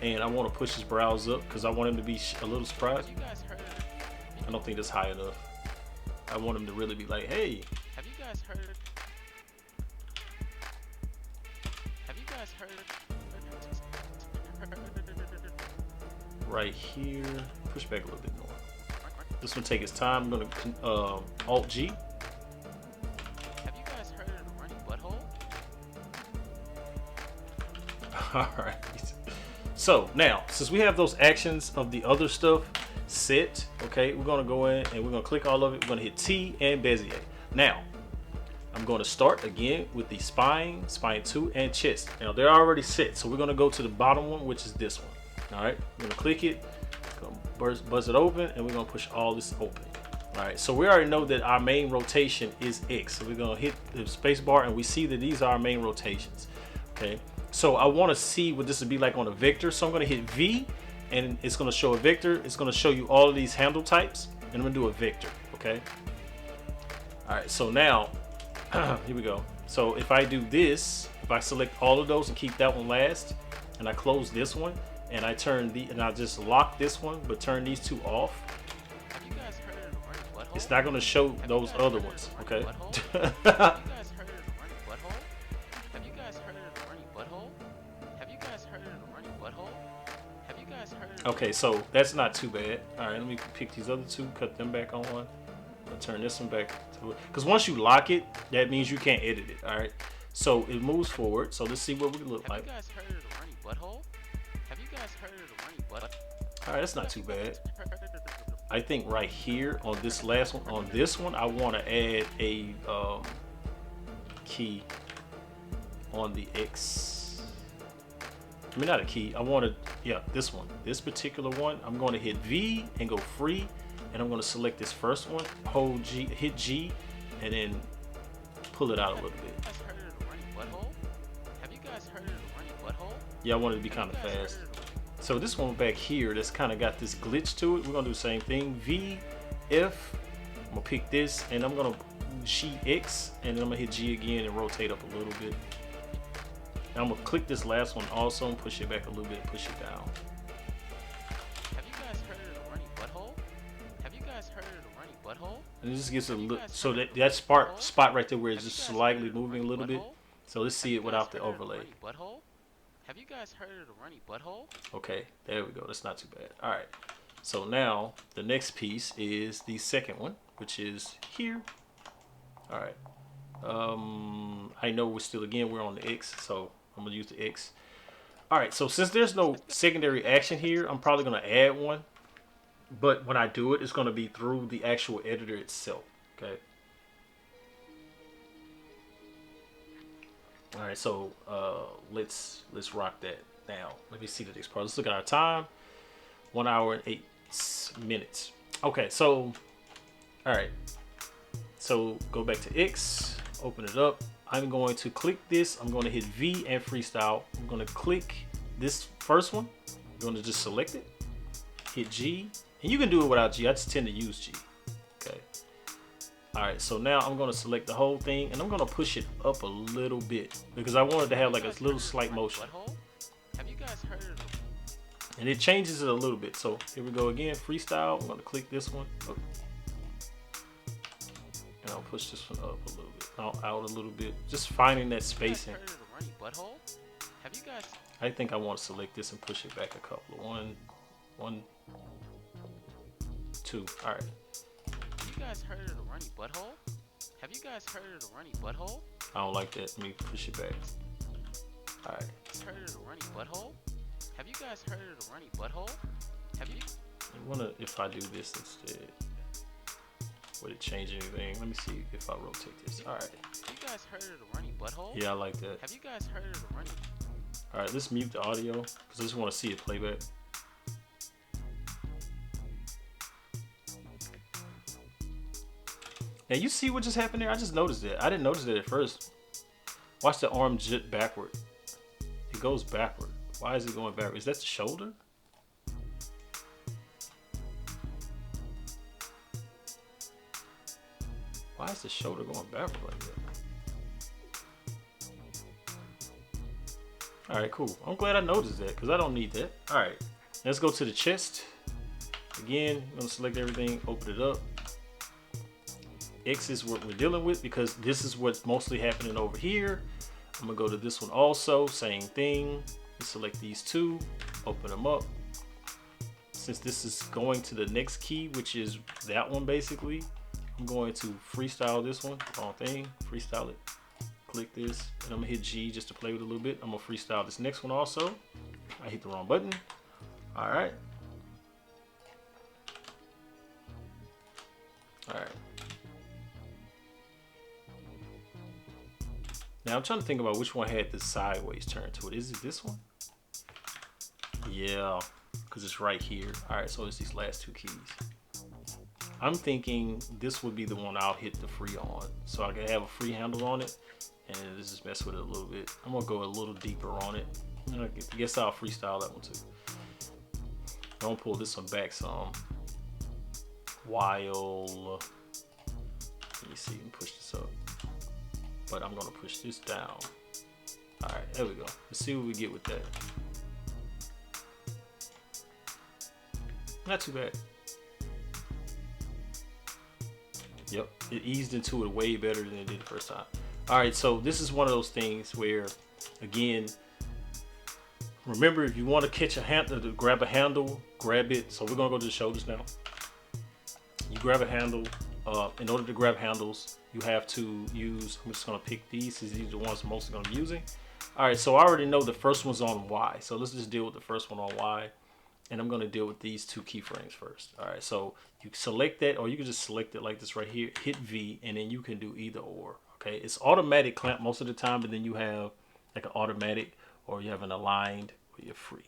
and I want to push his brows up because I want him to be a little surprised. Have you guys heard? I don't think that's high enough. I want him to really be like, hey. Have you guys heard? Have you guys heard? Right here, push back a little bit more. This one take its time. I'm gonna Alt G. Have you guys heard of the runny butthole? All right. So now, since we have those actions of the other stuff set, okay, we're gonna go in and we're gonna click all of it. We're gonna hit T and Bezier. Now, I'm gonna start again with the spine, spine 2, and chest. Now they're already set, so we're gonna go to the bottom one, which is this one. All right, we're gonna click it, gonna buzz it open, and we're gonna push all this open. All right, so we already know that our main rotation is X. So we're gonna hit the space bar, and we see that these are our main rotations. Okay, so I want to see what this would be like on a vector. So I'm gonna hit V, and it's gonna show a vector. It's gonna show you all of these handle types, and I'm gonna do a vector. Okay. All right, so now here we go. So if I do this, if I select all of those and keep that one last, and I close this one, and I turn and I just lock this one, but turn these two off. Have you guys heard of the runny butthole? It's not gonna show those other ones, okay? Have you guys heard of the runny butthole? Have you guys heard of the runny butthole? Have you guys heard of the runny butthole? Have you guys heard of Okay, so that's not too bad. All right, let me pick these other two, cut them back on. I'll turn this one back to it. Because once you lock it, that means you can't edit it, all right? So it moves forward. So let's see what we look like. Have you guys heard of the runny butthole? Have you guys heard of the runny butthole? All right, that's not too bad. I think right here on this last one, on this one, I want to add a key on the X. I mean, not a key. I want to, yeah, this one. This particular one, I'm going to hit V and go free. And I'm going to select this first one, hold G, hit G, and then pull it out a little bit. Have you guys heard of the runny butthole? Have you guys heard of the runny butthole? Yeah, I want it to be kind of fast. So this one back here, that's kind of got this glitch to it. We're going to do the same thing. V, F, I'm going to pick this, and I'm going to G, X, and then I'm going to hit G again and rotate up a little bit. And I'm going to click this last one also and push it back a little bit and push it down. Have you guys heard of the runny butthole? Have you guys heard of the runny butthole? And it just gets a little, so that spot right there where it's just slightly moving a little bit. So let's see it without the overlay. Have you guys heard of the runny butthole? Okay, there we go. That's not too bad. All right. So now the next piece is the second one, which is here. All right. I know we're on the X, so I'm gonna use the X. All right. So since there's no secondary action here, I'm probably gonna add one. But when I do it, it's gonna be through the actual editor itself. Okay. All right, so let's rock that now. Let me see the next part. Let's look at our time. 1 hour and 8 minutes. Okay, so all right. So go back to X, open it up. I'm going to click this. I'm going to hit V and freestyle. I'm going to click this first one. I'm going to just select it. Hit G, and you can do it without G. I just tend to use G. Okay. All right, so now I'm gonna select the whole thing, and I'm gonna push it up a little bit because I wanted to have like a little slight motion. Have you guys heard of the And it changes it a little bit. So here we go again, freestyle. I'm gonna click this one. Oh. And I'll push this one up a little bit, out a little bit. Just finding that spacing. Heard of the runny butthole? Have you guys? I think I want to select this and push it back a couple. One, two. All right. Have you guys heard of the runny butthole? Have you guys heard of the runny butthole? I don't like that. Let me push it back. All right. Heard of the runny butthole? Have you guys heard of the runny butthole? Have you? I wonder if I do this instead. Would it change anything? Let me see if I rotate this. All right. Have you guys heard of the runny butthole? Yeah, I like that. Have you guys heard of the runny? All right, let's mute the audio because I just want to see it playback. Now you see what just happened there? I just noticed that. I didn't notice that at first. Watch the arm jet backward. It goes backward. Why is it going backward? Is that the shoulder? Why is the shoulder going backward like that? All right, cool. I'm glad I noticed that because I don't need that. All right, let's go to the chest. Again, I'm gonna select everything, open it up. X is what we're dealing with because this is what's mostly happening over here. I'm gonna go to this one also, same thing. Select these two, open them up. Since this is going to the next key, which is that one basically, I'm going to freestyle this one, wrong thing, freestyle it. Click this, and I'm gonna hit G just to play with it a little bit. I'm gonna freestyle this next one also. I hit the wrong button. All right. All right. Now I'm trying to think about which one had the sideways turn to it. Is it this one? Yeah, because it's right here. All right, so it's these last two keys. I'm thinking this would be the one I'll hit the free on. So I can have a free handle on it and this is mess with it a little bit. I'm gonna go a little deeper on it. I guess I'll freestyle that one too. I'm gonna pull this one back some while, let me see, and push this up. But I'm gonna push this down. All right, there we go. Let's see what we get with that. Not too bad. Yep, it eased into it way better than it did the first time. All right, so this is one of those things where, again, remember if you want to catch a handle, to grab a handle, grab it. So we're gonna go to the shoulders now. You grab a handle. In order to grab handles, you have to use, I'm just gonna pick these because these are the ones I'm mostly gonna be using. All right, so I already know the first one's on Y. So let's just deal with the first one on Y. And I'm gonna deal with these two keyframes first. All right, so you select that, or you can just select it like this right here, hit V, and then you can do either or. Okay, it's automatic clamp most of the time, but then you have like an automatic, or you have an aligned, or you're free,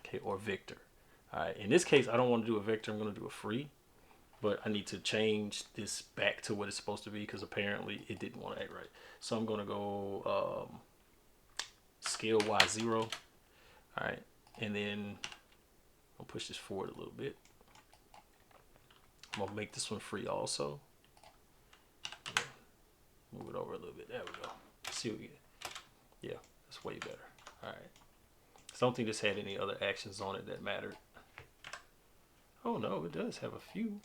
okay, or vector. All right, in this case, I don't want to do a vector, I'm gonna do a free, but I need to change this back to what it's supposed to be because apparently it didn't want to act right. So I'm gonna go scale Y0. All right, and then I'll push this forward a little bit. I'm gonna make this one free also. Yeah. Move it over a little bit. There we go. Let's see what we get. Yeah, that's way better. All right. So I don't think this had any other actions on it that mattered. Oh no, it does have a few.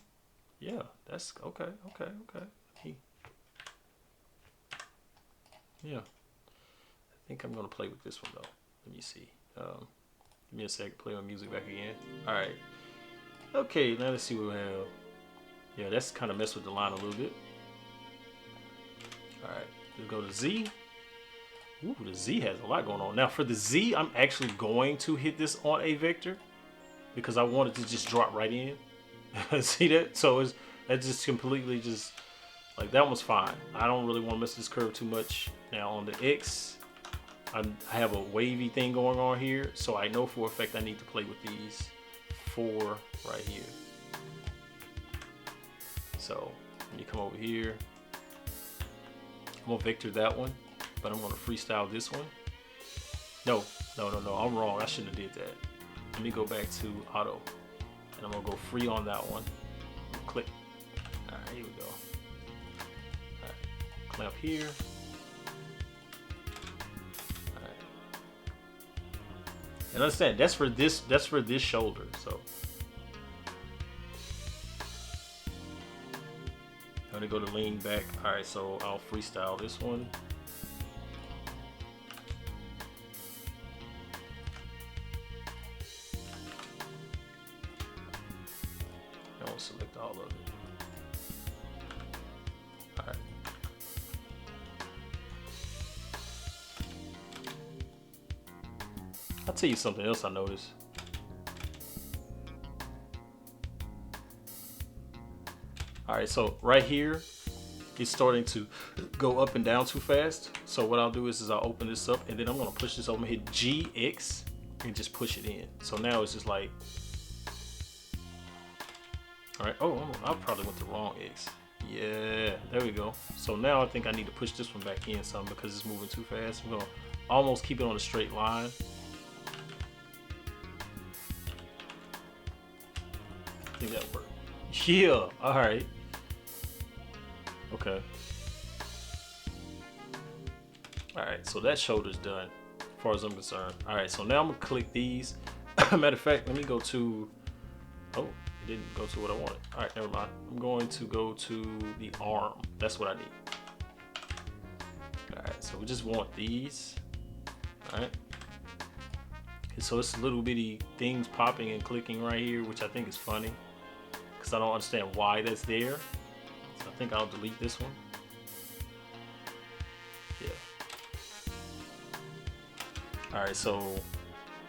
Yeah, that's okay. Yeah. I think I'm gonna play with this one though. Let me see. Give me a second, play my music back again. All right. Okay, now let's see what we have. Yeah, that's kind of messed with the line a little bit. All right, let's go to Z. Ooh, the Z has a lot going on. Now for the Z, I'm actually going to hit this on a vector because I want it to just drop right in. See that? So that's just completely just, like that one's fine. I don't really want to mess this curve too much. Now on the X, I have a wavy thing going on here, so I know for a fact I need to play with these four right here. So when you come over here, I'm gonna vector that one, but I'm gonna freestyle this one. No, I'm wrong. I shouldn't have did that. Let me go back to auto, and I'm gonna go free on that one. Click. All right, here we go. All right, clamp here. And understand that's for this shoulder. So I'm gonna go to lean back. All right, so I'll freestyle this one. I won't select all of it. All right. I'll tell you something else I noticed. All right, so right here, it's starting to go up and down too fast. So what I'll do is I'll open this up and then I'm gonna push this over and hit GX and just push it in. So now it's just like, all right, oh, I probably went the wrong X. Yeah, there we go. So now I think I need to push this one back in some because it's moving too fast. I'm gonna almost keep it on a straight line. I think that worked. Yeah, all right. Okay. All right, so that shoulder's done as far as I'm concerned. All right, so now I'm gonna click these. Matter of fact, let me go to, oh, it didn't go to what I wanted. All right, never mind. I'm going to go to the arm. That's what I need. All right, so we just want these. All right. And so it's little bitty things popping and clicking right here, which I think is funny because I don't understand why that's there. So I think I'll delete this one. Yeah. All right, so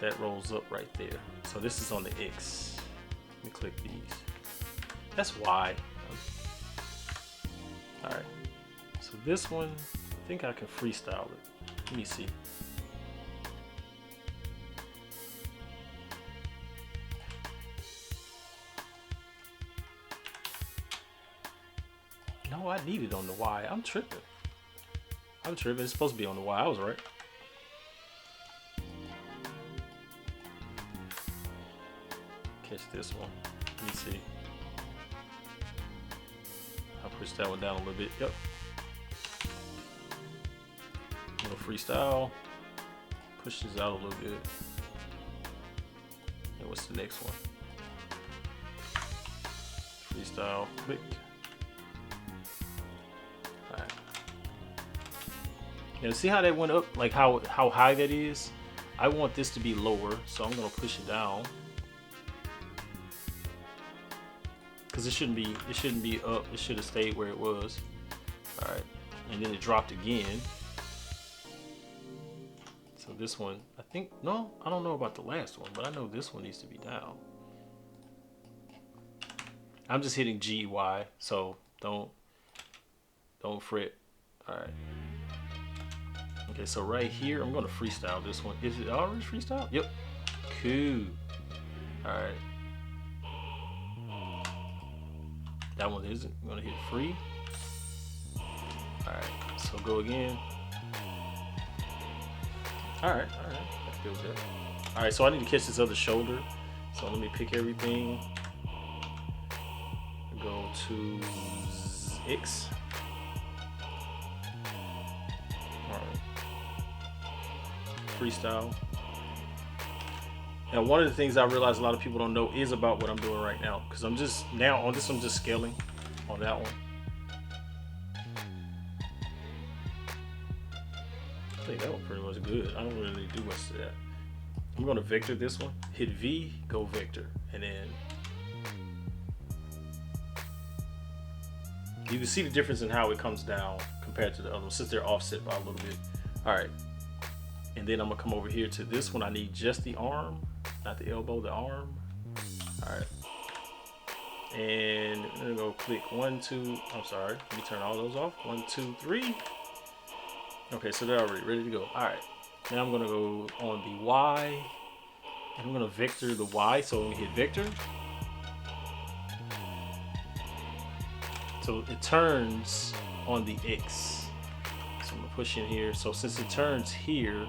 that rolls up right there. So this is on the X. Let me click these. That's why. All right. So this one, I think I can freestyle it. Let me see. No, I need it on the Y. I'm tripping. It's supposed to be on the Y. I was right. Catch this one. Let me see. I'll push that one down a little bit. Yep. A little freestyle. Push this out a little bit. And what's the next one? Freestyle. Click. Alright. Yeah, see how that went up? Like how high that is? I want this to be lower, so I'm gonna push it down. Because it shouldn't be up. It should have stayed where it was. All right, and then it dropped again. So this one, I think, no, I don't know about the last one, but I know this one needs to be down. I'm just hitting GY, so don't fret. All right. Okay, so right here, I'm gonna freestyle this one. Is it already freestyle? Yep. Cool. All right. That one isn't. I'm gonna hit free. Alright, so go again. Alright. I feel good. Alright, so I need to catch this other shoulder. So let me pick everything. Go to X. Alright. Freestyle. Now, one of the things I realize a lot of people don't know is about what I'm doing right now, because I'm just now on this, I'm just scaling on that one. I think that one pretty much good. I don't really do much to that. I'm going to vector this one, hit V, go vector, and then you can see the difference in how it comes down compared to the other one, since they're offset by a little bit. All right, and then I'm gonna come over here to this one. I need just the arm. Not the elbow, the arm. All right. And I'm gonna go click 1, 2, I'm sorry. Let me turn all those off. 1, 2, 3. Okay, so they're already ready to go. All right. Now I'm gonna go on the Y. And I'm gonna vector the Y, so I'm gonna hit vector. So it turns on the X. So I'm gonna push in here. So since it turns here,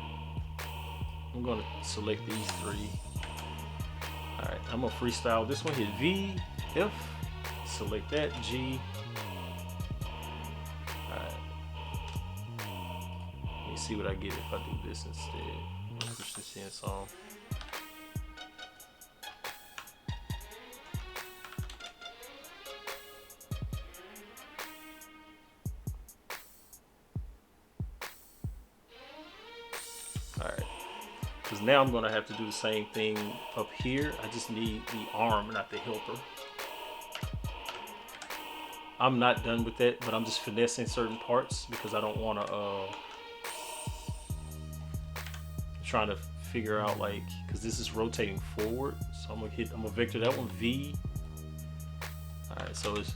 I'm gonna select these 3. All right, I'm gonna freestyle this one. Hit V, F, select that, G. All right. Let me see what I get if I do this instead. Push this in some. All right. Because now I'm gonna have to do the same thing up here. I just need the arm, not the helper. I'm not done with that, but I'm just finessing certain parts because I don't want to. Trying to figure out like, because this is rotating forward, so I'm gonna vector that one V. All right, so it's.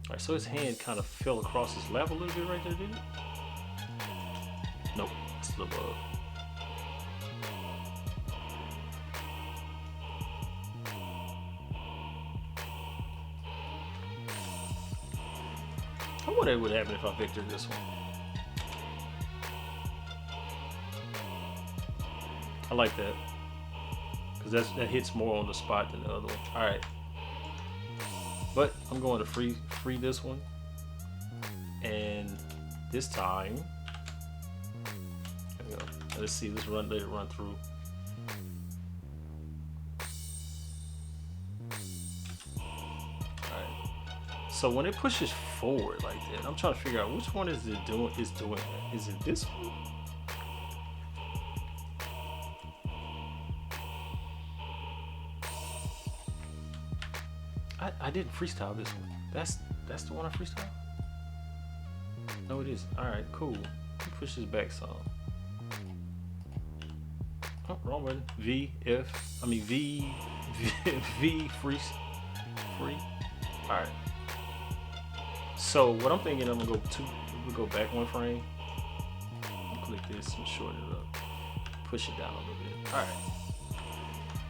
All right, so his hand kind of fell across his lap a little bit right there, didn't it? Nope, it's still above. I wonder what would happen if I vectored this one. I like that because that hits more on the spot than the other one. All right, but I'm going to free this one, and this time, there we go. Let's see. Let it run through. All right. So when it pushes forward like that, I'm trying to figure out which one is it doing. Is doing that? Is it this one? I didn't freestyle this one. That's the one I freestyle? No, it is. Alright, cool. Push this back some. Oh, wrong button. V free. Alright. So what I'm thinking, I'm gonna go back one frame. Click this and shorten it up. Push it down a little bit. Alright.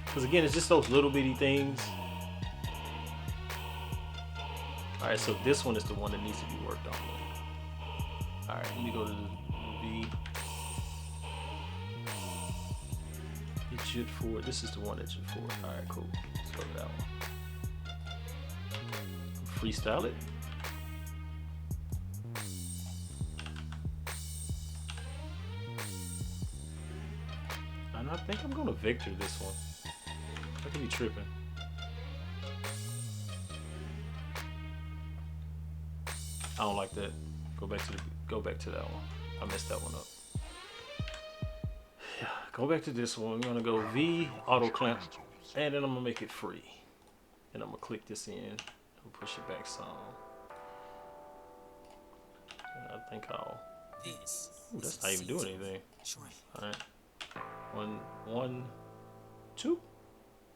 Because again, it's just those little bitty things. Alright, so this one is the one that needs to be worked on. Alright, let me go to the V. It should forward. This is the one that should forward. Alright, cool. Let's go to that one. Freestyle it. And I think I'm gonna vector this one. I could be tripping. I don't like that. Go back to that one. I messed that one up. Yeah, go back to this one. I'm gonna go V auto clamp, and then I'm gonna make it free. And I'm gonna click this in and push it back some. And I think I'll. Ooh, that's not even doing anything. All right. One, two.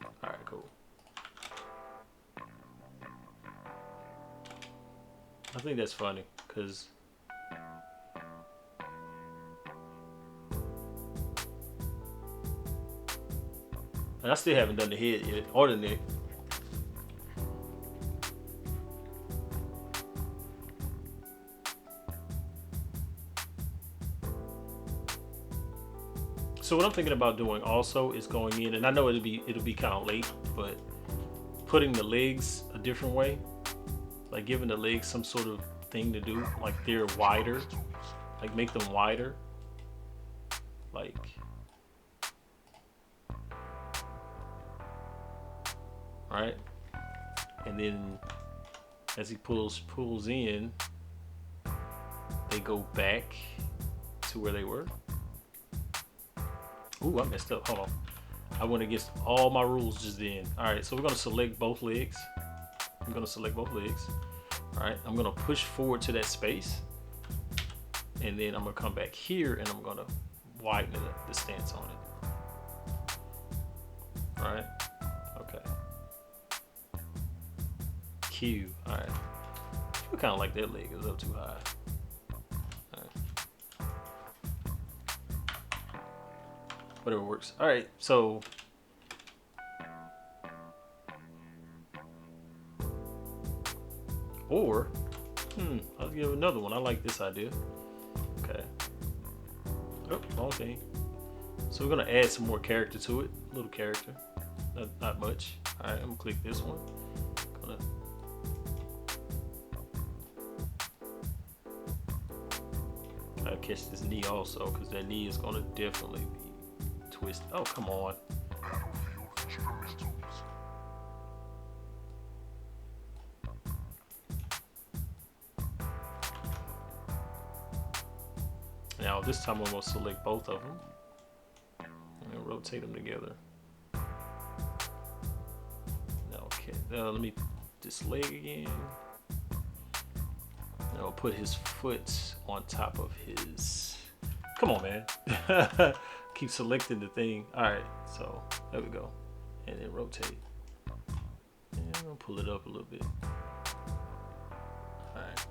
All right, cool. I think that's funny, because and I still haven't done the head yet, or the neck. So what I'm thinking about doing also is going in, and I know it'll be kind of late, but putting the legs a different way. Like giving the legs some sort of thing to do, like they're wider, like make them wider, like right, and then as he pulls in, they go back to where they were. Ooh, I messed up. Hold on, I went against all my rules just then. All right, so we're gonna select both legs. I'm gonna select both legs. All right, I'm gonna push forward to that space, and then I'm gonna come back here and I'm gonna widen the stance on it. All right, okay. Q. All right. I kind of like that leg. It's up too high. All right. Whatever works. All right, so. Or, I'll give another one. I like this idea. Okay. Oh, wrong thing. So we're gonna add some more character to it. A little character, not much. All right, I'm gonna click this one. Gotta catch this knee also, because that knee is gonna definitely be twisted. Oh, come on. this time I'm gonna select both of them and rotate them together. Okay, now let me this leg again. And I'll put his foot on top of his. Come on, man. Keep selecting the thing. All right, so there we go, and then rotate. And I'm gonna pull it up a little bit. All right.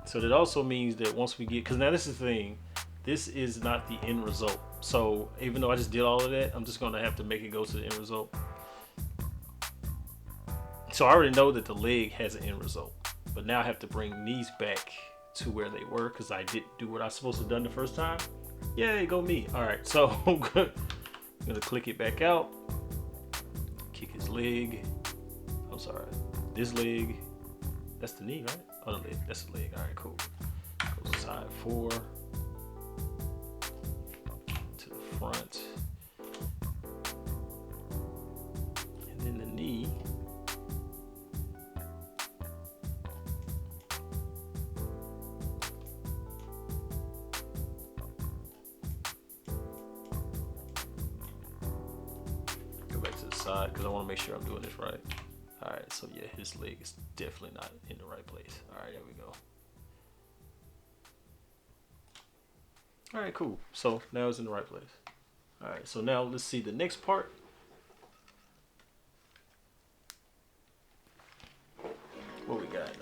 So that also means that once we get, because now this is the thing, this is not the end result. So even though I just did all of that, I'm just gonna have to make it go to the end result. So I already know that the leg has an end result, but now I have to bring these back to where they were because I didn't do what I was supposed to have done the first time. Yay, go me. All right, so I'm gonna click it back out, kick his leg. I'm sorry, this leg. That's the knee, right? Oh, the leg. That's the leg. All right, cool. Goes to side 4 to the front, and then the knee. Because I want to make sure I'm doing this right. All right, so yeah, his leg is definitely not in the right place. All right, there we go. All right, cool. So now it's in the right place. All right, so now let's see the next part. What we got?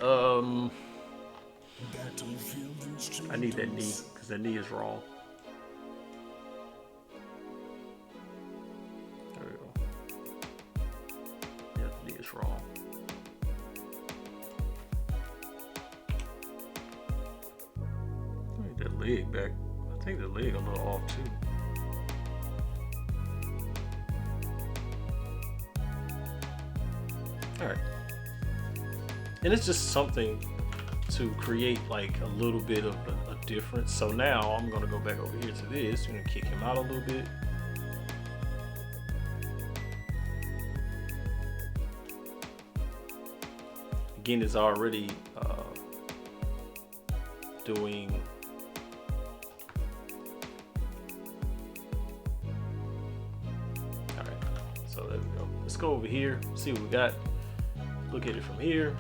I need that knee because that knee is wrong. Wrong. I need that leg back. I think the leg a little off too. All right, and it's just something to create like a little bit of a difference. So now I'm gonna go back over here to this. I'm gonna kick him out a little bit. Again, is already doing all right, so there we go. Let's go over here, see what we got, look at it from here.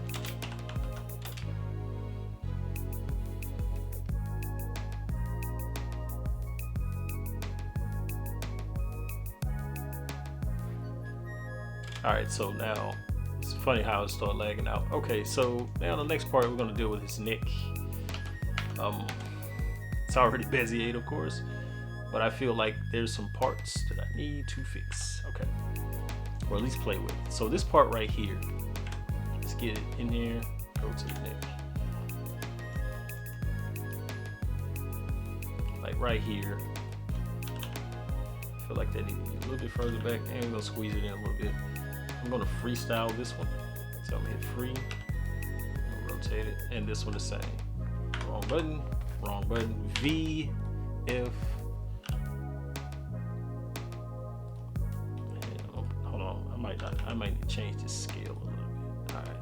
All right, so now it's funny how it started lagging out. Okay, so now the next part we're gonna deal with his neck. It's already Bezier, of course, but I feel like there's some parts that I need to fix. Okay, or at least play with. So this part right here, let's get it in here. Go to the neck, like right here. I feel like that needs to be a little bit further back, and we're gonna squeeze it in a little bit. I'm gonna freestyle this one. So I'm gonna hit free, I'm gonna rotate it, and this one is saying wrong button, V, F. Hold on, I might need to change this scale a little bit. All right.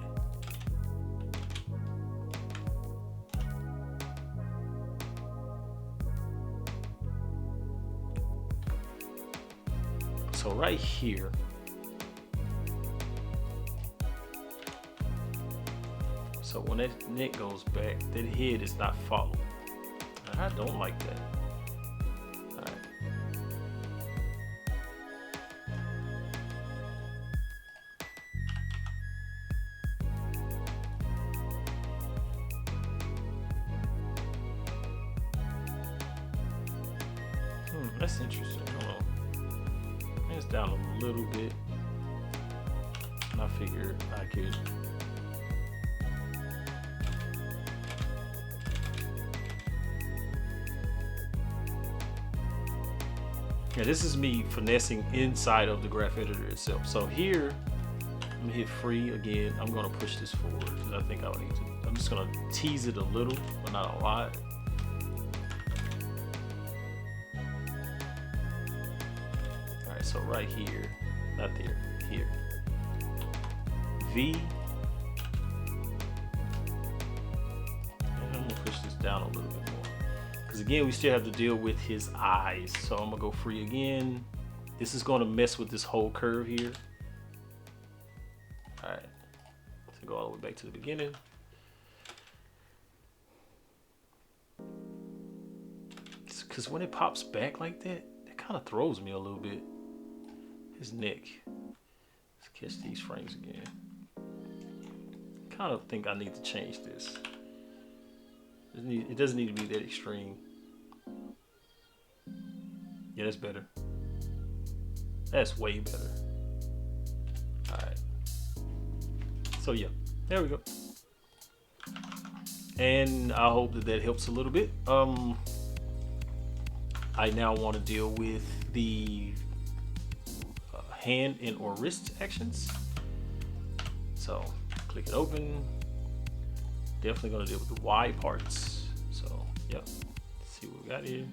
So right here, so when that neck goes back, that head is not followed. And I don't like that. All right. That's interesting. Hold on. It's down a little bit. And I figured I could. Yeah, this is me finessing inside of the graph editor itself. So here, I'm gonna hit free again. I'm gonna push this forward because I think I would need to. I'm just gonna tease it a little, but not a lot. All right, so right here, not there, here. V. And I'm gonna push this down a little bit more. Because again, we still have to deal with his eyes. So I'm gonna go free again. This is gonna mess with this whole curve here. All right, so go all the way back to the beginning. Because when it pops back like that, it kind of throws me a little bit. His neck. Let's catch these frames again. Kind of think I need to change this. It doesn't need to be that extreme. Yeah, that's better. That's way better. All right. So yeah, there we go. And I hope that helps a little bit. I now want to deal with the hand and or wrist actions. So click it open. Definitely going to deal with the Y parts. So yep, let's see what we got here.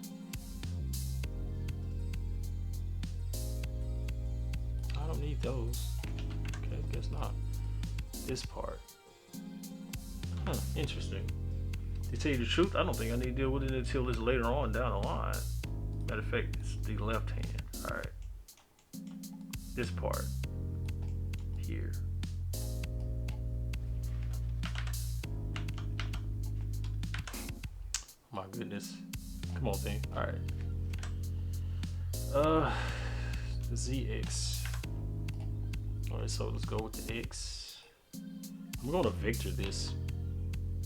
I don't need those. Okay, guess not. This part. Huh, interesting. To tell you the truth, I don't think I need to deal with it until it's later on down the line. Matter of fact, it's the left hand. All right. This part here. My goodness. Come on, thing. All right. The ZX. All right, so let's go with the X. I'm going to vector this.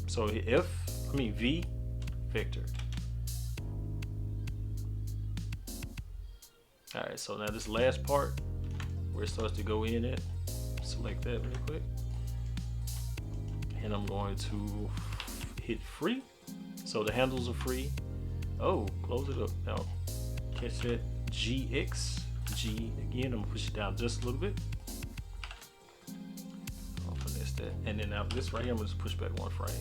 So V, vector. All right, so now this last part where it starts to go in at, select that really quick. And I'm going to hit free. So the handles are free. Oh, close it up. Now, catch that GX. G again, I'm gonna push it down just a little bit. I'll finesse that. And then now this right here, I'm gonna just push back one frame.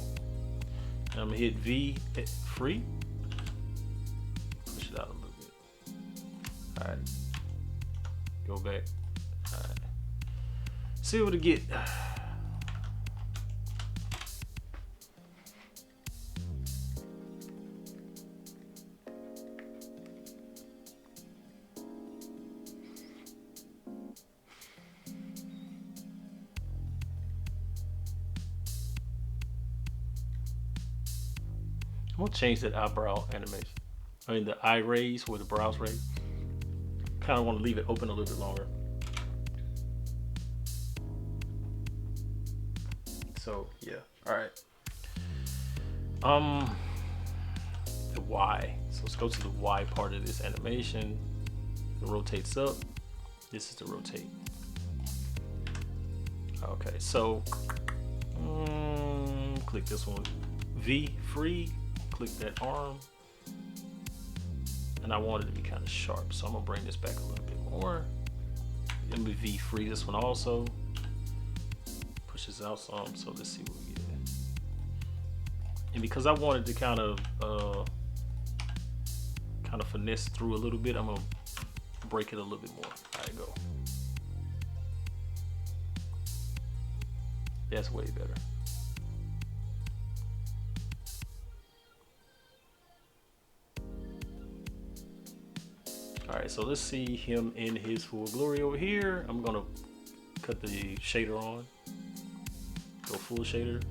And I'm gonna hit V at free. Push it out a little bit. All right. Go back. All right. See what it get. I'm gonna change that eyebrow animation. I mean the eye raise or the brows raise. Kind of want to leave it open a little bit longer. So yeah, all right. The Y. So let's go to the Y part of this animation. It rotates up. This is the rotate. Okay, so click this one. V free. Click that arm. And I want it to be kind of sharp, so I'm gonna bring this back a little bit more. Then we V free this one also. Push this out some, so let's see what we get. And because I wanted to kind of finesse through a little bit, I'm gonna break it a little bit more. All right, go. That's way better. All right, so let's see him in his full glory over here. I'm gonna cut the shader on. Go full shader.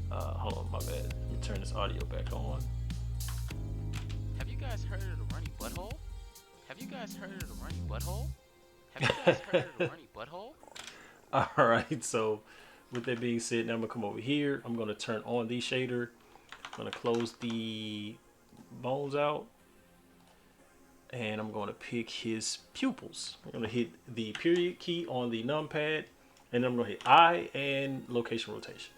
Hold on, my bad. Let me turn this audio back on. Have you guys heard of the runny butthole? Have you guys heard of the runny butthole? Have you guys heard of the runny butthole? All right, so with that being said, now I'm gonna come over here. I'm gonna turn on the shader. I'm gonna close the bones out. And I'm going to pick his pupils. I'm going to hit the period key on the numpad, and I'm going to hit I and location rotation.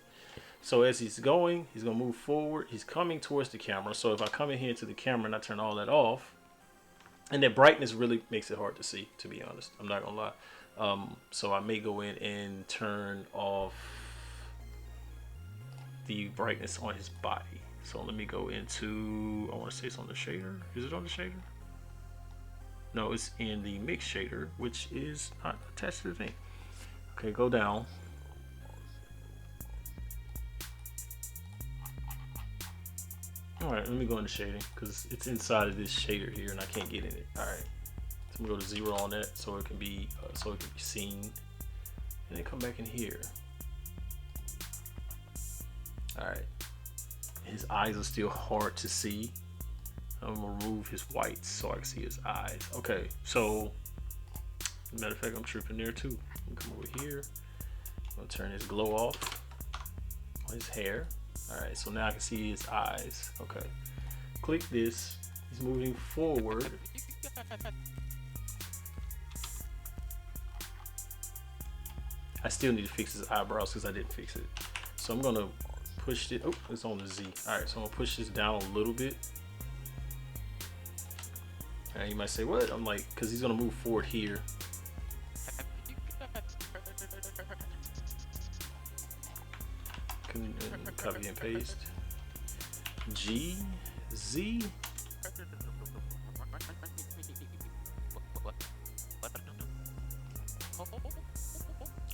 So as he's going to move forward. He's coming towards the camera. So if I come in here to the camera and I turn all that off, and that brightness really makes it hard to see, to be honest. I'm not going to lie. So I may go in and turn off the brightness on his body. So let me go into, I want to say it's on the shader. Is it on the shader? No, it's in the mix shader, which is not attached to the thing. Okay, go down. All right, let me go into shading because it's inside of this shader here and I can't get in it. All right, so I'm gonna go to 0 on that so it can be seen, and then come back in here. All right, his eyes are still hard to see. I'm gonna remove his whites so I can see his eyes. Okay, so matter of fact, I'm tripping there too. I'm gonna come over here. I'm gonna turn his glow off on his hair. All right, so now I can see his eyes. Okay, click this. He's moving forward. I still need to fix his eyebrows because I didn't fix it. So I'm gonna push it. Oh, it's on the Z. All right, so I'm gonna push this down a little bit. And you might say, what? I'm like, because he's gonna move forward here. Copy and paste. G, Z.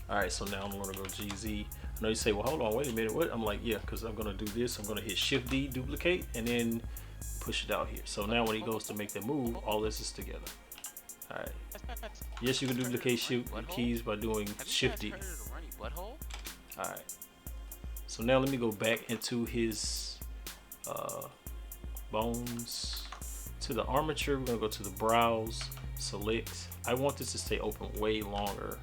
All right, so now I'm gonna go GZ. I know you say, well, hold on, wait a minute, what? I'm like, yeah, because I'm gonna do this. I'm gonna hit Shift D, duplicate, and then push it out here. So now when he goes to make the move, all this is together. All right. Yes, you can duplicate Shift keys by doing Shift D. All right. So now let me go back into his bones. To the armature, we're gonna go to the brows, select. I want this to stay open way longer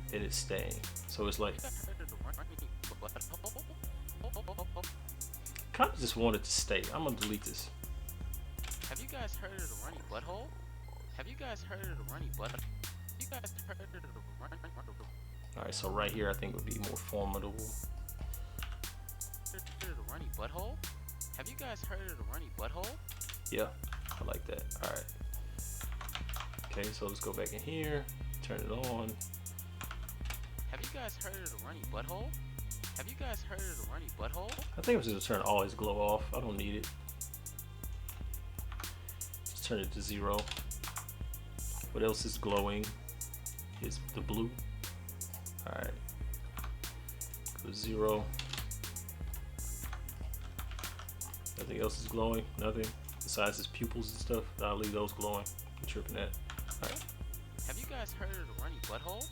than it's staying. So it's like, kind of just want it to stay. I'm gonna delete this. Have you guys heard of the runny butthole? Have you guys heard of the runny butthole? You guys heard of the runny butthole? All right, so right here I think would be more formidable. The runny butthole? Have you guys heard of the runny butthole? Yeah, I like that. All right. Okay, so let's go back in here, turn it on. Have you guys heard of the runny butthole? Have you guys heard of the runny butthole? I think I'm just gonna turn all his glow off. I don't need it. Just turn it to 0. What else is glowing? Is the blue. All right. Go to 0. Nothing else is glowing. Nothing besides his pupils and stuff. I'll leave those glowing. I'm tripping that. All right. Have you guys heard of the runny butthole?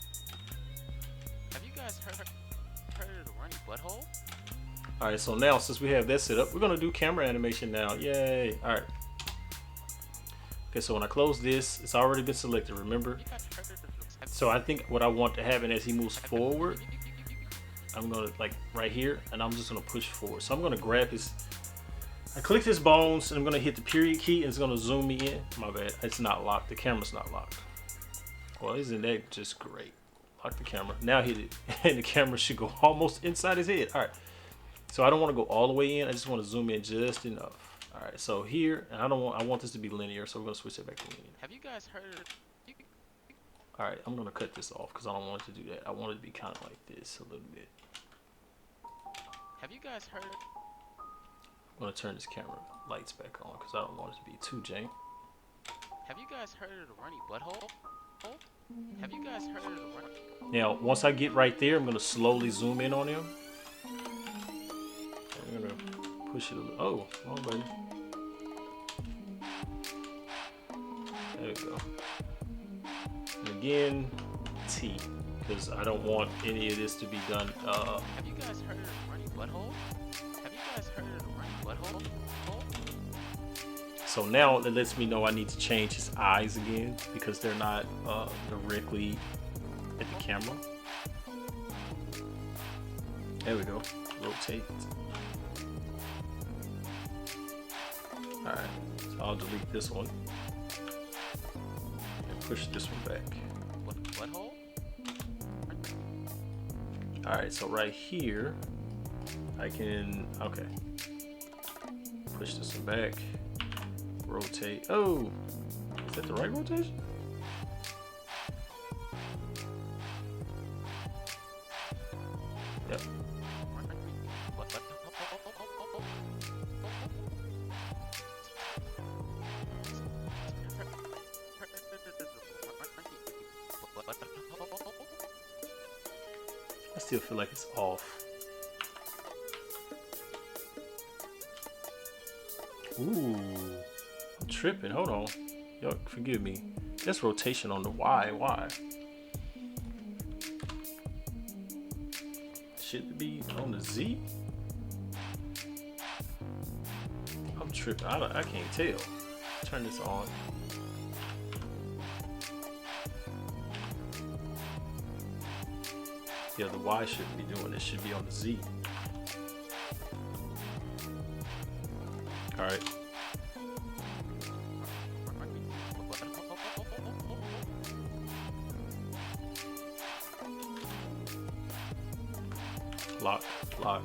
Have you guys heard of the runny butthole? All right, so now since we have that set up, we're gonna do camera animation now. Yay! All right. Okay, so when I close this, it's already been selected. Remember? So I think what I want to happen as he moves forward, I'm gonna like right here, and I'm just gonna push forward. So I'm gonna grab his. I clicked his bones, and I'm gonna hit the period key, and it's gonna zoom me in. My bad. It's not locked. The camera's not locked. Well, isn't that just great? Lock the camera. Now hit it, and the camera should go almost inside his head. All right. So I don't want to go all the way in. I just want to zoom in just enough. All right. So here, and I want this to be linear. So we're gonna switch it back to linear. Have you guys heard? All right. I'm gonna cut this off because I don't want it to do that. I want it to be kind of like this a little bit. Have you guys heard? I'm gonna turn this camera lights back on because I don't want it to be too jank. Have you guys heard of the runny butthole? Have you guys heard of the runny? Now, once I get right there, I'm gonna slowly zoom in on him. I'm gonna push it a little. Oh, come on, buddy. There we go. And again, T, because I don't want any of this to be done. Have you guys heard of the runny butthole? Have you guys heard of the runny butthole? So now it lets me know I need to change his eyes again because they're not directly at the camera. There we go. Rotate. Alright, so I'll delete this one and push this one back. Butthole? Alright, so right here I can, okay, push this one back. Rotate. Oh, is that the right rotation? Yep. I still feel like it's off. Ooh, I'm tripping. Hold on. Yo, forgive me. That's rotation on the Y. Why? Should it be on the Z? I'm tripping. I can't tell. Turn this on. Yeah, the Y shouldn't be doing this. Should be on the Z. All right. Lock, lock.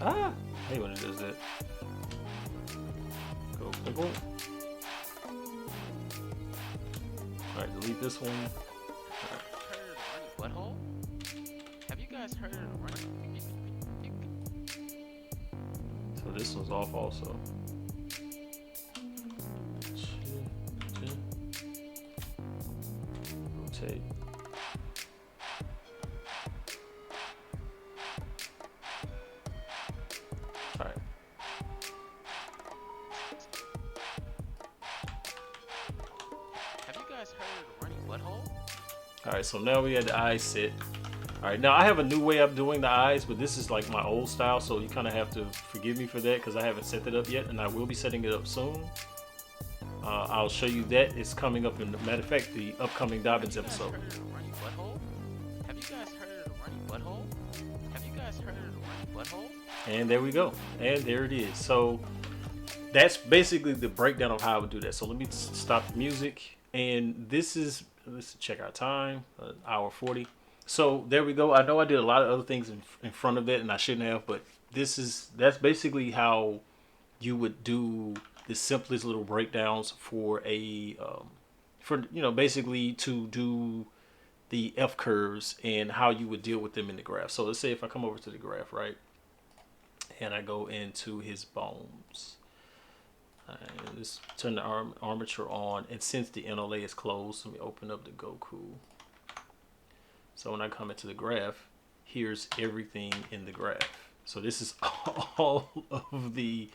Ah! I hate when it does that. Go, go, go. Alright, delete this one. Heard of a runny butthole? Have you guys heard of a runny? So this one's off also. Rotate. Alright. Have you guys heard of a runny butthole? Alright, so now we had the eyes set. Alright, now I have a new way of doing the eyes, but this is like my old style, so you kind of have to forgive me for that because I haven't set that up yet, and I will be setting it up soon. I'll show you that. It's coming up in, matter of fact, the upcoming Dobbins episode. Have you guys heard of a runny butthole? Have you guys heard of a runny butthole? And there we go. And there it is. So that's basically the breakdown of how I would do that. So let me stop the music. And this is, let's check our time, hour 40. So there we go. I know I did a lot of other things in front of that and I shouldn't have, but that's basically how you would do the simplest little breakdowns for a, basically to do the F curves and how you would deal with them in the graph. So let's say if I come over to the graph, right? And I go into his bones. And let's turn the armature on. And since the NLA is closed, let me open up the Goku. So when I come into the graph, here's everything in the graph. So this is all of the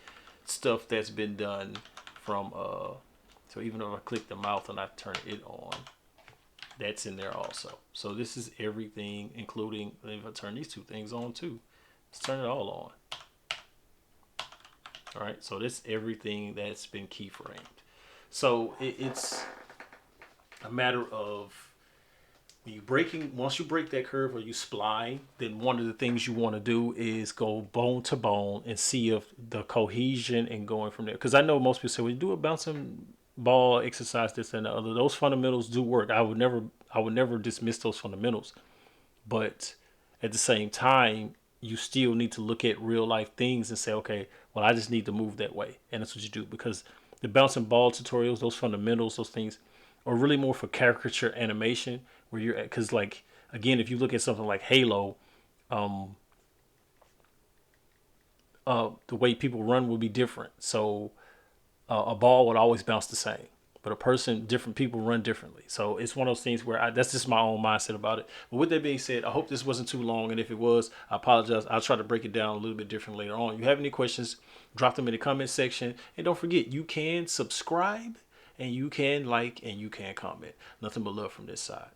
stuff that's been done from, so even if I click the mouth and I turn it on, that's in there also. So this is everything, including, if I turn these two things on too, let's turn it all on. All right, so this everything that's been keyframed. So it's a matter of when you once you break that curve or you spline, then one of the things you want to do is go bone to bone and see if the cohesion and going from there. Because I know most people say, well, you do a bouncing ball exercise, this and the other. Those fundamentals do work. I would never dismiss those fundamentals. But at the same time, you still need to look at real life things and say, okay, well, I just need to move that way. And that's what you do, because the bouncing ball tutorials, those fundamentals, those things are really more for caricature animation where you're at. Because like, again, if you look at something like Halo, the way people run will be different. So a ball would always bounce the same, but different people run differently. So it's one of those things where that's just my own mindset about it. But with that being said, I hope this wasn't too long. And if it was, I apologize. I'll try to break it down a little bit different later on. If you have any questions, drop them in the comment section. And don't forget, you can subscribe and you can like and you can comment. Nothing but love from this side.